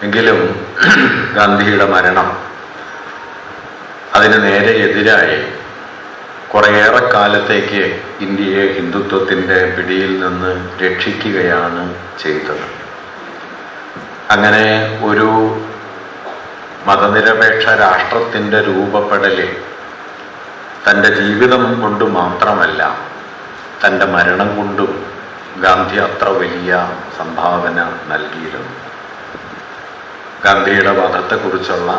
എങ്കിലും ഗാന്ധിയുടെ മരണം അതിന് നേരെ എതിരായി കുറേയേറെ കാലത്തേക്ക് ഇന്ത്യയെ ഹിന്ദുത്വത്തിൻ്റെ പിടിയിൽ നിന്ന് രക്ഷിക്കുകയാണ് ചെയ്തത്. അങ്ങനെ ഒരു മതനിരപേക്ഷ രാഷ്ട്രത്തിൻ്റെ രൂപപ്പെടലിൽ തൻ്റെ ജീവിതം കൊണ്ട് മാത്രമല്ല തൻ്റെ മരണം കൊണ്ടും ഗാന്ധി അത്ര വലിയ സംഭാവന നൽകിയിരുന്നു. ഗാന്ധിയുടെ വധത്തെക്കുറിച്ചുള്ള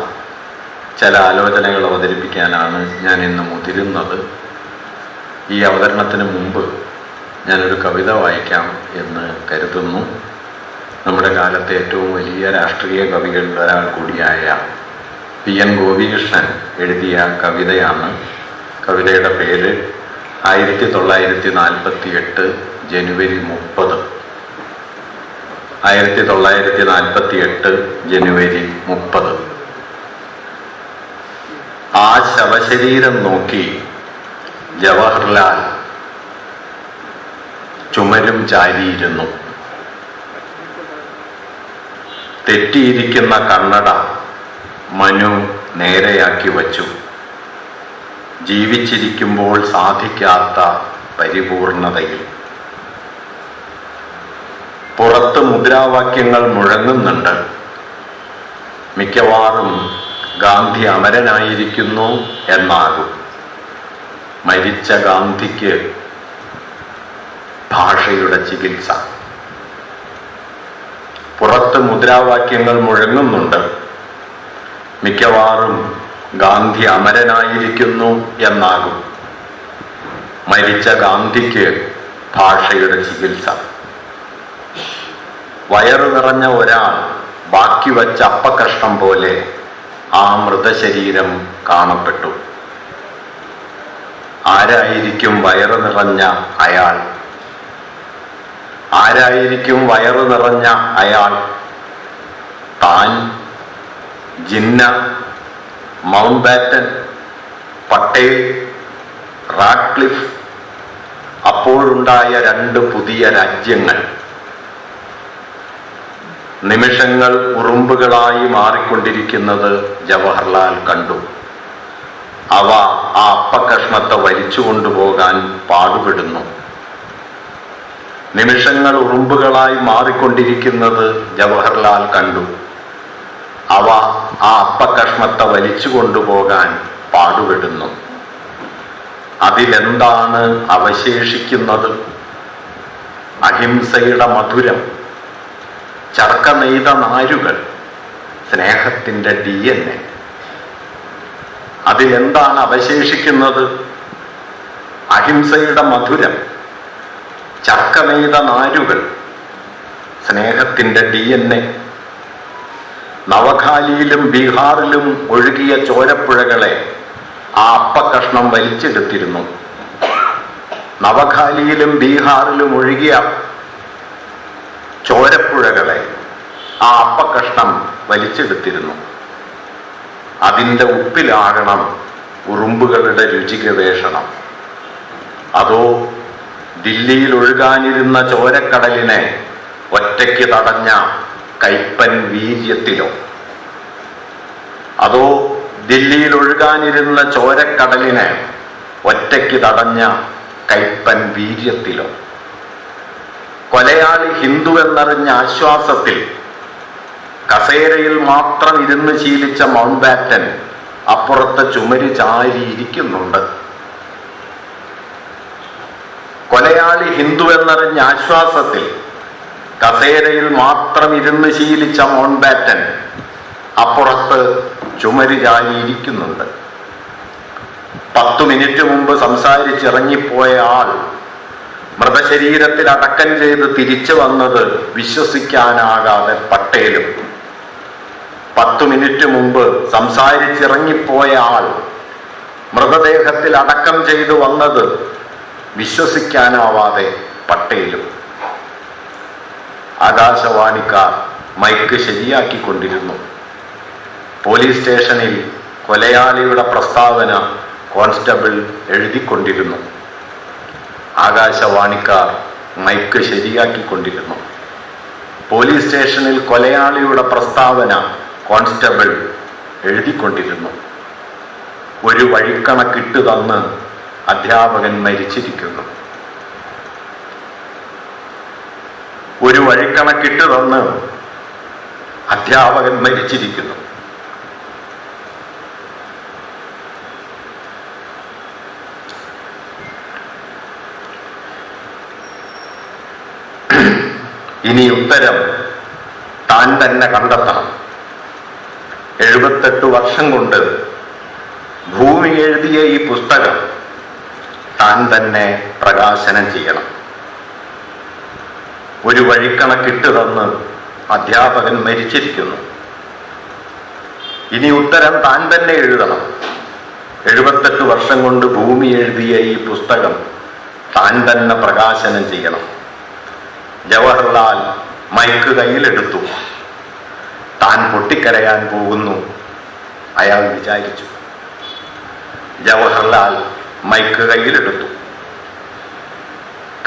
ചില ആലോചനകൾ അവതരിപ്പിക്കാനാണ് ഞാൻ ഇന്ന് മുതിരുന്നത്. ഈ അവതരണത്തിന് മുമ്പ് ഞാനൊരു കവിത വായിക്കാം എന്ന് കരുതുന്നു. നമ്മുടെ കാലത്തെ ഏറ്റവും വലിയ രാഷ്ട്രീയ കവികളിൽ ഒരാൾ കൂടിയായ PN ഗോപികൃഷ്ണൻ എഴുതിയ കവിതയാണ്. കവിതയുടെ പേര് 1948 ജനുവരി 30. 1948 ജനുവരി 30. ആ ശവശരീരം നോക്കി ജവഹർലാൽ ചുമരും ചാരിയിരുന്നു. തെറ്റിയിരിക്കുന്ന കണ്ണട മനു നേരെയാക്കി വച്ചു. ജീവിച്ചിരിക്കുമ്പോൾ സാധിക്കാത്ത പരിപൂർണതയിൽ. പുറത്ത് മുദ്രാവാക്യങ്ങൾ മുഴങ്ങുന്നുണ്ട്. മിക്കവാറും ഗാന്ധി അമരനായിരിക്കുന്നു എന്നാകും. മരിച്ച ഗാന്ധിക്ക് ഭാഷയുടെ ചികിത്സ. പുറത്ത് മുദ്രാവാക്യങ്ങൾ മുഴങ്ങുന്നുണ്ട്. മിക്കവാറും ഗാന്ധി അമരനായിരിക്കുന്നു എന്നാകും. മരിച്ച ഗാന്ധിക്ക് ഭാഷയുടെ ചികിത്സ. വയറു നിറഞ്ഞ ഒരാൾ ബാക്കി വച്ച അപ്പക്കഷ്ണം പോലെ ആ മൃതശരീരം കാണപ്പെട്ടു. ആരായിരിക്കും വയറു നിറഞ്ഞ അയാൾ? ആരായിരിക്കും വയറു നിറഞ്ഞ അയാൾ? താൻ, Jinnah, Mountbatten, Patel, Radcliffe, അപ്പോഴുണ്ടായ 2 പുതിയ രാജ്യങ്ങൾ. നിമിഷങ്ങൾ ഉറുമ്പുകളായി മാറിക്കൊണ്ടിരിക്കുന്നത് ജവഹർലാൽ കണ്ടു. അവ ആ അപ്പക്കഷ്ണത്തെ വലിച്ചു കൊണ്ടുപോകാൻ പാടുപെടുന്നു. നിമിഷങ്ങൾ ഉറുമ്പുകളായി മാറിക്കൊണ്ടിരിക്കുന്നത് ജവഹർലാൽ കണ്ടു. അവ ആ അപ്പക്കഷ്ണത്തെ വലിച്ചു കൊണ്ടുപോകാൻ പാടുപെടുന്നു. അതിലെന്താണ് അവശേഷിക്കുന്നത്? അഹിംസയുടെ മധുരം, ചർക്ക നെയ്ത നാരുകൾ, സ്നേഹത്തിൻ്റെ DNA. അതിലെന്താണ് അവശേഷിക്കുന്നത്? അഹിംസയുടെ മധുരം, ചർക്ക നെയ്ത നാരുകൾ, സ്നേഹത്തിൻ്റെ DNA. നവഖാലിയിലും ബീഹാറിലും ഒഴുകിയ ചോരപ്പുഴകളെ ആ അപ്പക്കഷ്ണം വലിച്ചെടുത്തിരുന്നു. നവഖാലിയിലും ബീഹാറിലും ഒഴുകിയ ചോരപ്പുഴകളെ ആ അപ്പക്കഷ്ണം വലിച്ചെടുത്തിരുന്നു. അതിൻ്റെ ഉപ്പിലാകണം ഉറുമ്പുകളുടെ രുചി ഗവേഷണം. അതോ ദില്ലിയിൽ ഒഴുകാനിരുന്ന ചോരക്കടലിനെ ഒറ്റയ്ക്ക് തടഞ്ഞ കൈപ്പൻ വീര്യത്തിലോ? അതോ ദില്ലിയിൽ ഒഴുകാനിരുന്ന ചോരക്കടലിനെ ഒറ്റയ്ക്ക് തടഞ്ഞ കൈപ്പൻ വീര്യത്തിലോ? കൊലയാളി ഹിന്ദു എന്നറിഞ്ഞ ആശ്വാസത്തിൽ കസേരയിൽ മാത്രം ഇരുന്ന് ശീലിച്ച മൗണ്ട് ബാറ്റൻ അപ്പുറത്തെ ചുമര് ചാരിയിരിക്കുന്നുണ്ട്. കൊലയാളി ഹിന്ദു എന്നറിഞ്ഞ ആശ്വാസത്തിൽ കസേരയിൽ മാത്രം ഇരുന്ന് ശീലിച്ച മൗണ്ട് ബാറ്റൻ അപ്പുറത്ത് ചുമര് ചാരിയിരിക്കുന്നുണ്ട്. 10 മിനിറ്റ് മുമ്പ് സംസാരിച്ചിറങ്ങിപ്പോയ ആൾ മൃതശരീരത്തിൽ അടക്കം ചെയ്ത് തിരിച്ചു വന്നത് വിശ്വസിക്കാനാകാതെ പട്ടേലും. 10 മിനിറ്റ് മുമ്പ് സംസാരിച്ചിറങ്ങിപ്പോയ ആൾ മൃതദേഹത്തിൽ അടക്കം ചെയ്തു വന്നത് വിശ്വസിക്കാനാവാതെ പട്ടേലും. ആകാശവാണിക്കാർ മൈക്ക് ശരിയാക്കിക്കൊണ്ടിരുന്നു. പോലീസ് സ്റ്റേഷനിൽ കൊലയാളിയുടെ പ്രസ്താവന കോൺസ്റ്റബിൾ എഴുതിക്കൊണ്ടിരുന്നു. ആകാശവാണിക്കാർ മൈക്ക് ശരിയാക്കിക്കൊണ്ടിരുന്നു. പോലീസ് സ്റ്റേഷനിൽ കൊലയാളിയുടെ പ്രസ്താവന കോൺസ്റ്റബിൾ എഴുതിക്കൊണ്ടിരുന്നു. ഒരു വഴിക്കണക്കിട്ട് തന്ന് അധ്യാപകൻ മരിച്ചിരിക്കുന്നു. ഒരു വഴിക്കണക്കിട്ട് തന്ന് അധ്യാപകൻ മരിച്ചിരിക്കുന്നു. ഇനി ഉത്തരം താൻ തന്നെ കണ്ടെത്തണം. 78 വർഷം കൊണ്ട് ഭൂമി എഴുതിയ ഈ പുസ്തകം താൻ തന്നെ പ്രകാശനം ചെയ്യണം. ഒരു വഴിക്കണക്കിട്ട് തന്ന് അധ്യാപകൻ മരിച്ചിരിക്കുന്നു. ഇനി ഉത്തരം താൻ തന്നെ എഴുതണം. 78 വർഷം കൊണ്ട് ഭൂമി എഴുതിയ ഈ പുസ്തകം താൻ തന്നെ പ്രകാശനം ചെയ്യണം. ജവഹർലാൽ മൈക്ക് കയ്യിലെടുത്തു. താൻ പൊട്ടിക്കരയാൻ പോകുന്നു അയാൾ വിചാരിച്ചു. ജവഹർലാൽ മൈക്ക് കയ്യിലെടുത്തു.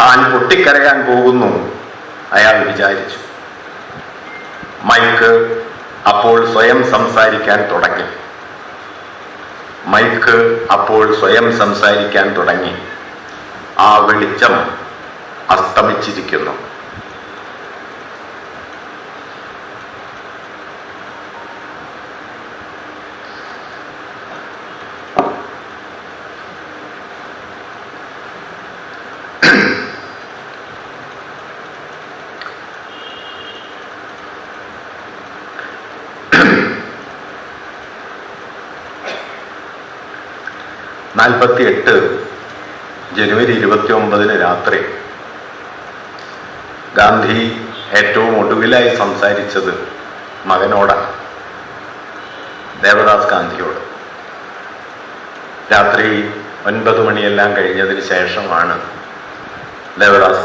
താൻ പൊട്ടിക്കരയാൻ പോകുന്നു അയാൾ വിചാരിച്ചു. മൈക്ക് അപ്പോൾ സ്വയം സംസാരിക്കാൻ തുടങ്ങി. മൈക്ക് അപ്പോൾ സ്വയം സംസാരിക്കാൻ തുടങ്ങി. ആ വെളിച്ചം അസ്തമിച്ചിരിക്കുന്നു. ജനുവരി 29 രാത്രി ഗാന്ധി ഏറ്റവും ഒടുവിലായി സംസാരിച്ചത് മകനോടാണ്, ദേവദാസ് ഗാന്ധിയോട്. രാത്രി 9 മണിയെല്ലാം കഴിഞ്ഞതിന് ശേഷമാണ് ദേവദാസ്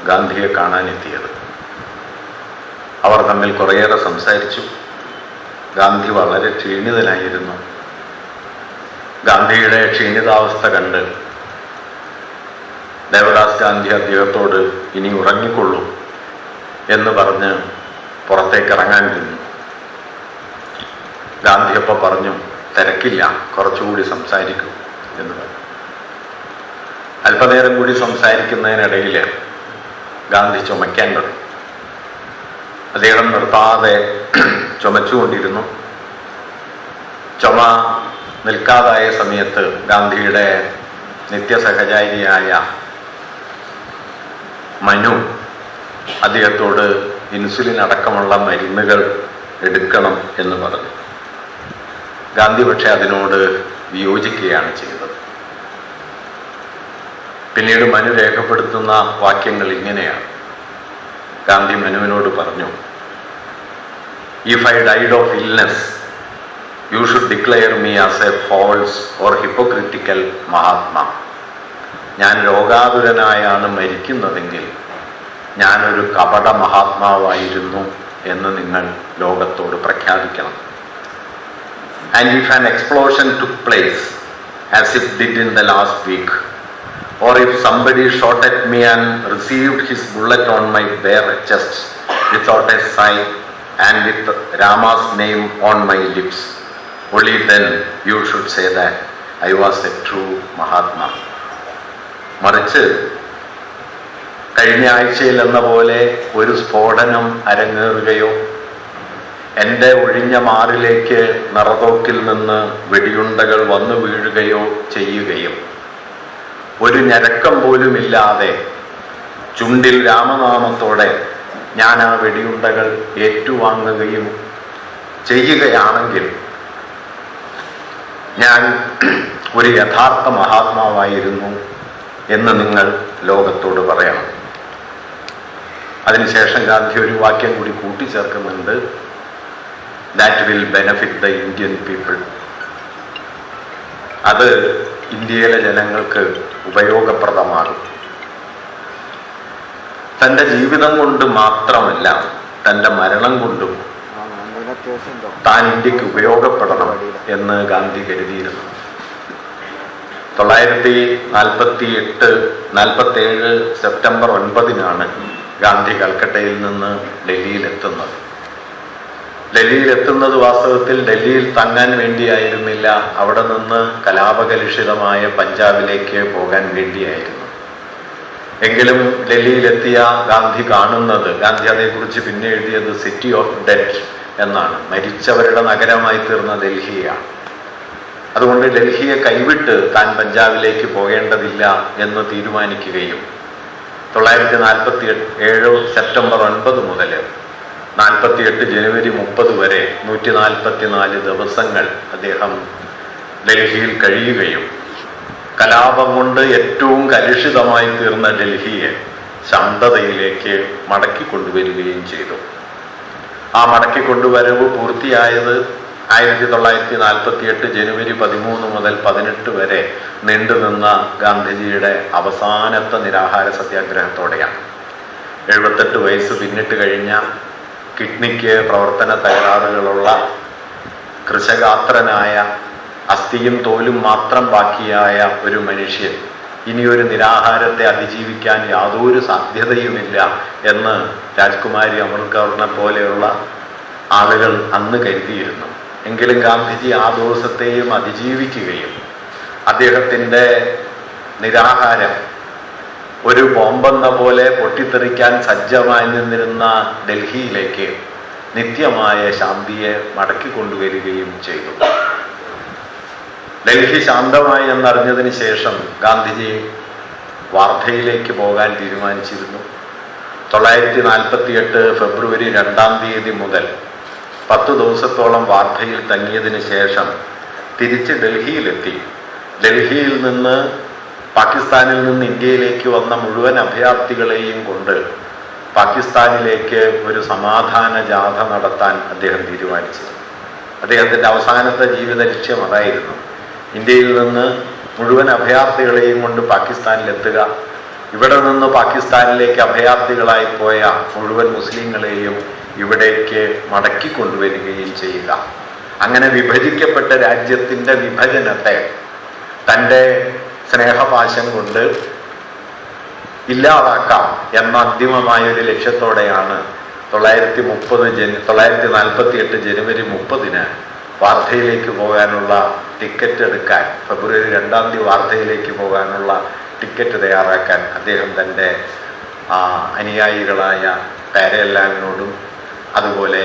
ഗാന്ധിയെ കാണാനെത്തിയത്. അവർ തമ്മിൽ കുറേയേറെ സംസാരിച്ചു. ഗാന്ധി വളരെ ക്ഷീണിതനായിരുന്നു. ഗാന്ധിയുടെ ക്ഷീണിതാവസ്ഥ കണ്ട് ദേവദാസ് ഗാന്ധി അദ്ദേഹത്തോട് ഇനി ഉറങ്ങിക്കൊള്ളൂ എന്ന് പറഞ്ഞ് പുറത്തേക്ക് ഇറങ്ങാൻ നിന്നു. ഗാന്ധി അപ്പോൾ പറഞ്ഞു, തിരക്കില്ല, കുറച്ചുകൂടി സംസാരിക്കൂ എന്ന് പറഞ്ഞു. അല്പനേരം കൂടി സംസാരിക്കുന്നതിനിടയിൽ ഗാന്ധി ചുമയ്ക്കാൻ തുടങ്ങി. അദ്ദേഹം നിർത്താതെ ചുമച്ചുകൊണ്ടിരുന്നു. ചുമ നിൽക്കാതായ സമയത്ത് ഗാന്ധിയുടെ നിത്യസഹചാരിയായ മനു അദ്ദേഹത്തോട് ഇൻസുലിൻ അടക്കമുള്ള മരുന്നുകൾ എടുക്കണം എന്ന് പറഞ്ഞു. ഗാന്ധി പക്ഷെ അതിനോട് വിയോജിക്കുകയാണ് ചെയ്തത്. പിന്നീട് മനു രേഖപ്പെടുത്തുന്ന വാക്യങ്ങൾ ഇങ്ങനെയാണ്. ഗാന്ധി മനുവിനോട് പറഞ്ഞു, "If I died of illness, you should declare me as a false or hypocritical Mahatma." ഞാൻ രോഗാതുരനായാണ് മരിക്കുന്നതെങ്കിൽ ഞാനൊരു കപട മഹാത്മാവായിരുന്നു എന്ന് നിങ്ങൾ ലോകത്തോട് പ്രഖ്യാപിക്കണം. And if an explosion took place as it did in the last week, or if somebody shot at me and received his bullet on my bare chest without a sigh and with Rama's name on my lips, only then you should say that I was a true Mahatma. മറിച്ച് കഴിഞ്ഞ ആഴ്ചയിൽ എന്ന പോലെ ഒരു സ്ഫോടനം അരങ്ങേറുകയോ എൻ്റെ ഒഴിഞ്ഞ മാറിലേക്ക് നറതോക്കിൽ നിന്ന് വെടിയുണ്ടകൾ വന്നു വീഴുകയോ ചെയ്യുകയും ഒരു ഞരക്കം പോലുമില്ലാതെ ചുണ്ടിൽ രാമനാമത്തോടെ ഞാൻ ആ വെടിയുണ്ടകൾ ഏറ്റുവാങ്ങുകയും ചെയ്യുകയാണെങ്കിൽ ഞാൻ ഒരു യഥാർത്ഥ മഹാത്മാവായിരുന്നു എന്ന് നിങ്ങൾ ലോകത്തോട് പറയണം. അതിനുശേഷം ഗാന്ധി ഒരു വാക്യം കൂടി കൂട്ടിച്ചേർക്കുന്നുണ്ട്, that will benefit the Indian people. അത് ഇന്ത്യയിലെ ജനങ്ങൾക്ക് ഉപയോഗപ്രദമാകും. തൻ്റെ ജീവിതം കൊണ്ട് മാത്രമല്ല, തൻ്റെ മരണം കൊണ്ടും താൻ ഇന്ത്യക്ക് ഉപയോഗപ്പെടണം എന്ന് ഗാന്ധി കരുതിയിരുന്നു. 1947 സെപ്റ്റംബർ 9 ഗാന്ധി കൽക്കട്ടയിൽ നിന്ന് ഡൽഹിയിലെത്തുന്നത്. ഡൽഹിയിലെത്തുന്നത് വാസ്തവത്തിൽ ഡൽഹിയിൽ തങ്ങാൻ വേണ്ടിയായിരുന്നില്ല, അവിടെ നിന്ന് കലാപകലുഷിതമായ പഞ്ചാബിലേക്ക് പോകാൻ വേണ്ടിയായിരുന്നു. എങ്കിലും ഡൽഹിയിലെത്തിയ ഗാന്ധി കാണുന്നത്, ഗാന്ധി അതേക്കുറിച്ച് പിന്നെ എഴുതിയത് സിറ്റി ഓഫ് ഡെഡ് എന്നാണ്, മരിച്ചവരുടെ നഗരമായി തീർന്ന ഡൽഹിയാണ്. അതുകൊണ്ട് ഡൽഹിയെ കൈവിട്ട് താൻ പഞ്ചാബിലേക്ക് പോകേണ്ടതില്ല എന്ന് തീരുമാനിക്കുകയും 1947 സെപ്റ്റംബർ 9 മുതൽ 48 ജനുവരി 30 വരെ 144 ദിവസങ്ങൾ അദ്ദേഹം ഡൽഹിയിൽ കഴിയുകയും കലാപം കൊണ്ട് ഏറ്റവും കലുഷിതമായി തീർന്ന ഡൽഹിയെ ശാന്തതയിലേക്ക് മടക്കിക്കൊണ്ടുവരികയും ചെയ്തു. ആ മടക്കിക്കൊണ്ടുവരവ് പൂർത്തിയായത് 1948 ജനുവരി 13 മുതൽ 18 വരെ നീണ്ടുനിന്ന ഗാന്ധിജിയുടെ അവസാനത്തെ നിരാഹാര സത്യാഗ്രഹത്തോടെയാണ്. 78 വയസ്സ് പിന്നിട്ട് കഴിഞ്ഞ, കിഡ്നിക്ക് പ്രവർത്തന തകരാറുകളുള്ള, കൃശഗാത്രനായ, അസ്ഥിയും തോലും മാത്രം ബാക്കിയായ ഒരു മനുഷ്യൻ ഇനിയൊരു നിരാഹാരത്തെ അതിജീവിക്കാൻ യാതൊരു സാധ്യതയുമില്ല എന്ന് രാജ്കുമാരി അമൃത്കൗറിനെ പോലെയുള്ള ആളുകൾ അന്ന് കരുതിയിരുന്നു. എങ്കിലും ഗാന്ധിജി ആ ദിവസത്തെയും അതിജീവിക്കുകയും അദ്ദേഹത്തിൻ്റെ നിരാഹാരം ഒരു ബോംബെന്ന പോലെ പൊട്ടിത്തെറിക്കാൻ സജ്ജമായി നിന്നിരുന്ന ഡൽഹിയിലേക്ക് നിത്യമായ ശാന്തിയെ മടക്കിക്കൊണ്ടുവരികയും ചെയ്തു. ഡൽഹി ശാന്തമായി എന്നറിഞ്ഞതിന് ശേഷം ഗാന്ധിജി വാർധയിലേക്ക് പോകാൻ തീരുമാനിച്ചിരുന്നു. 1948 ഫെബ്രുവരി 2 മുതൽ 10 ദിവസത്തോളം വാർധയിൽ തങ്ങിയതിന് ശേഷം തിരിച്ച് ഡൽഹിയിലെത്തി. ഡൽഹിയിൽ നിന്ന് പാകിസ്ഥാനിൽ നിന്ന് ഇന്ത്യയിലേക്ക് വന്ന മുഴുവൻ അഭയാർത്ഥികളെയും കൊണ്ട് പാകിസ്ഥാനിലേക്ക് ഒരു സമാധാന ജാഥ നടത്താൻ അദ്ദേഹം തീരുമാനിച്ചു. അദ്ദേഹത്തിൻ്റെ അവസാനത്തെ ജീവിത ലക്ഷ്യം അതായിരുന്നു. ഇന്ത്യയിൽ നിന്ന് മുഴുവൻ അഭയാർത്ഥികളെയും കൊണ്ട് പാകിസ്ഥാനിലെത്തുക, ഇവിടെ നിന്ന് പാകിസ്ഥാനിലേക്ക് അഭയാർത്ഥികളായി പോയ മുഴുവൻ മുസ്ലിങ്ങളെയും ഇവിടേക്ക് മടക്കിക്കൊണ്ടുവരികയും ചെയ്യുക. അങ്ങനെ വിഭജിക്കപ്പെട്ട രാജ്യത്തിൻ്റെ വിഭജനത്തെ തൻ്റെ സ്നേഹപാശം കൊണ്ട് ഇല്ലാതാക്കാം എന്ന അന്തിമമായൊരു ലക്ഷ്യത്തോടെയാണ് 1948 ജനുവരി 30 വാർധയിലേക്ക് പോകാനുള്ള ടിക്കറ്റ് എടുക്കാൻ, ഫെബ്രുവരി 2 വാർധയിലേക്ക് പോകാനുള്ള ടിക്കറ്റ് തയ്യാറാക്കാൻ അദ്ദേഹം തൻ്റെ അനുയായികളായ പാരയല്ലാവിനോടും അതുപോലെ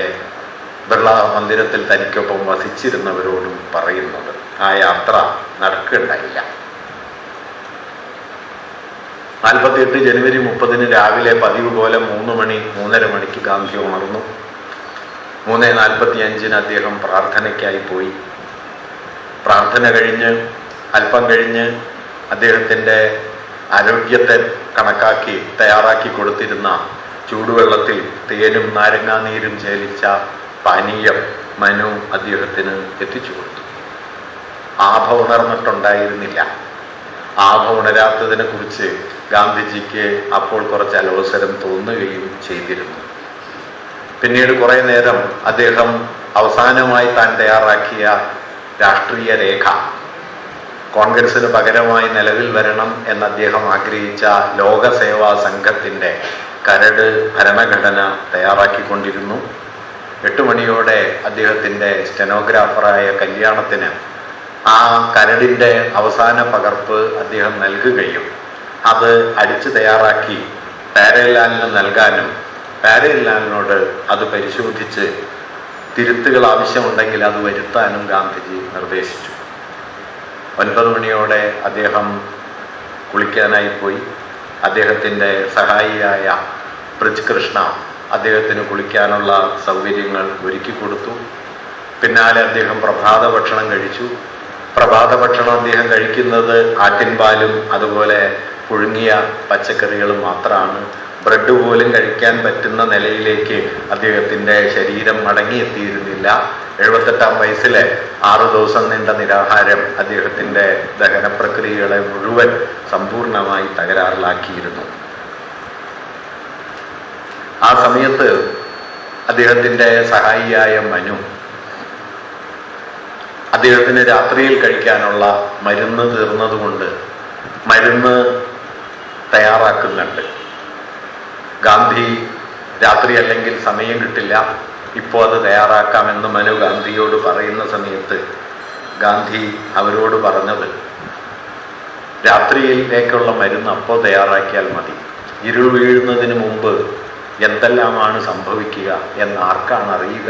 ബിർള മന്ദിരത്തിൽ തനിക്കൊപ്പം വസിച്ചിരുന്നവരോടും പറയുന്നത്. ആ യാത്ര നടക്കുകയുണ്ടായില്ല. 48 ജനുവരി 30 രാവിലെ പതിവ് പോലെ 3 മണിക്ക് ഗാന്ധി ഉണർന്നു. 3:45 അദ്ദേഹം പ്രാർത്ഥനയ്ക്കായി പോയി. പ്രാർത്ഥന കഴിഞ്ഞ് അല്പം കഴിഞ്ഞ് അദ്ദേഹത്തിൻ്റെ ആരോഗ്യത്തെ കണക്കാക്കി തയ്യാറാക്കി കൊടുത്തിരുന്ന ചൂടുവെള്ളത്തിൽ തേനും നാരങ്ങാനീരും ചേലിച്ച പാനീയം മനു അദ്ദേഹത്തിന് എത്തിച്ചു കൊടുത്തു. ആഭ ഉണർന്നിട്ടുണ്ടായിരുന്നില്ല. ആഭ ഉണരാത്തതിനെ കുറിച്ച് ഗാന്ധിജിക്ക് അപ്പോൾ കുറച്ച് അലോസരം തോന്നുകയും ചെയ്തിരുന്നു. പിന്നീട് കുറേ നേരം അദ്ദേഹം അവസാനമായി താൻ തയ്യാറാക്കിയ രാഷ്ട്രീയ രേഖ, കോൺഗ്രസിന് പകരമായി നിലവിൽ വരണം എന്ന് അദ്ദേഹം ആഗ്രഹിച്ച ലോകസേവാ സംഘത്തിൻ്റെ കരട് ഭരണഘടന തയ്യാറാക്കിക്കൊണ്ടിരുന്നു. 8 മണിയോടെ അദ്ദേഹത്തിൻ്റെ സ്റ്റെനോഗ്രാഫറായ കല്യാണത്തിന് ആ കരടിൻ്റെ അവസാന പകർപ്പ് അദ്ദേഹം നൽകുകയും അത് അടിച്ച് തയ്യാറാക്കി പാരയലാലിന് നൽകാനും പാരയലാലിനോട് അത് പരിശോധിച്ച് തിരുത്തുകൾ ആവശ്യമുണ്ടെങ്കിൽ അത് വരുത്താനും ഗാന്ധിജി നിർദ്ദേശിച്ചു. 9 മണിയോടെ അദ്ദേഹം കുളിക്കാനായി പോയി. അദ്ദേഹത്തിൻ്റെ സഹായിയായ ബ്രിജ് കൃഷ്ണ അദ്ദേഹത്തിന് കുളിക്കാനുള്ള സൗകര്യങ്ങൾ ഒരുക്കി കൊടുത്തു. പിന്നാലെ അദ്ദേഹം പ്രഭാത ഭക്ഷണം കഴിച്ചു. പ്രഭാത ഭക്ഷണം അദ്ദേഹം കഴിക്കുന്നത് ആട്ടിൻപാലും അതുപോലെ പുഴുങ്ങിയ പച്ചക്കറികളും മാത്രമാണ്. ബ്രെഡ് പോലും കഴിക്കാൻ പറ്റുന്ന നിലയിലേക്ക് അദ്ദേഹത്തിൻ്റെ ശരീരം മടങ്ങിയെത്തിയിരുന്നില്ല. 78 വയസ്സിലെ 6 ദിവസം നീണ്ട നിരാഹാരം അദ്ദേഹത്തിൻ്റെ ദഹന പ്രക്രിയകളെ മുഴുവൻ സമ്പൂർണമായി തകരാറിലാക്കിയിരുന്നു. ആ സമയത്ത് അദ്ദേഹത്തിൻ്റെ സഹായിയായ മനു അദ്ദേഹത്തിന് രാത്രിയിൽ കഴിക്കാനുള്ള മരുന്ന് തീർന്നതുകൊണ്ട് മരുന്ന് തയ്യാറാക്കുന്നുണ്ട്. ഗാന്ധി രാത്രി അല്ലെങ്കിൽ സമയം കിട്ടില്ല, ഇപ്പോൾ അത് തയ്യാറാക്കാമെന്ന് മനു ഗാന്ധിയോട് പറയുന്ന സമയത്ത് ഗാന്ധി അവരോട് പറഞ്ഞത്, രാത്രിയിലേക്കുള്ള മരുന്ന് അപ്പോൾ തയ്യാറാക്കിയാൽ മതി, ഇരുൾ വീഴുന്നതിന് മുമ്പ് എന്തെല്ലാമാണ് സംഭവിക്കുക എന്ന് ആർക്കാണ് അറിയുക?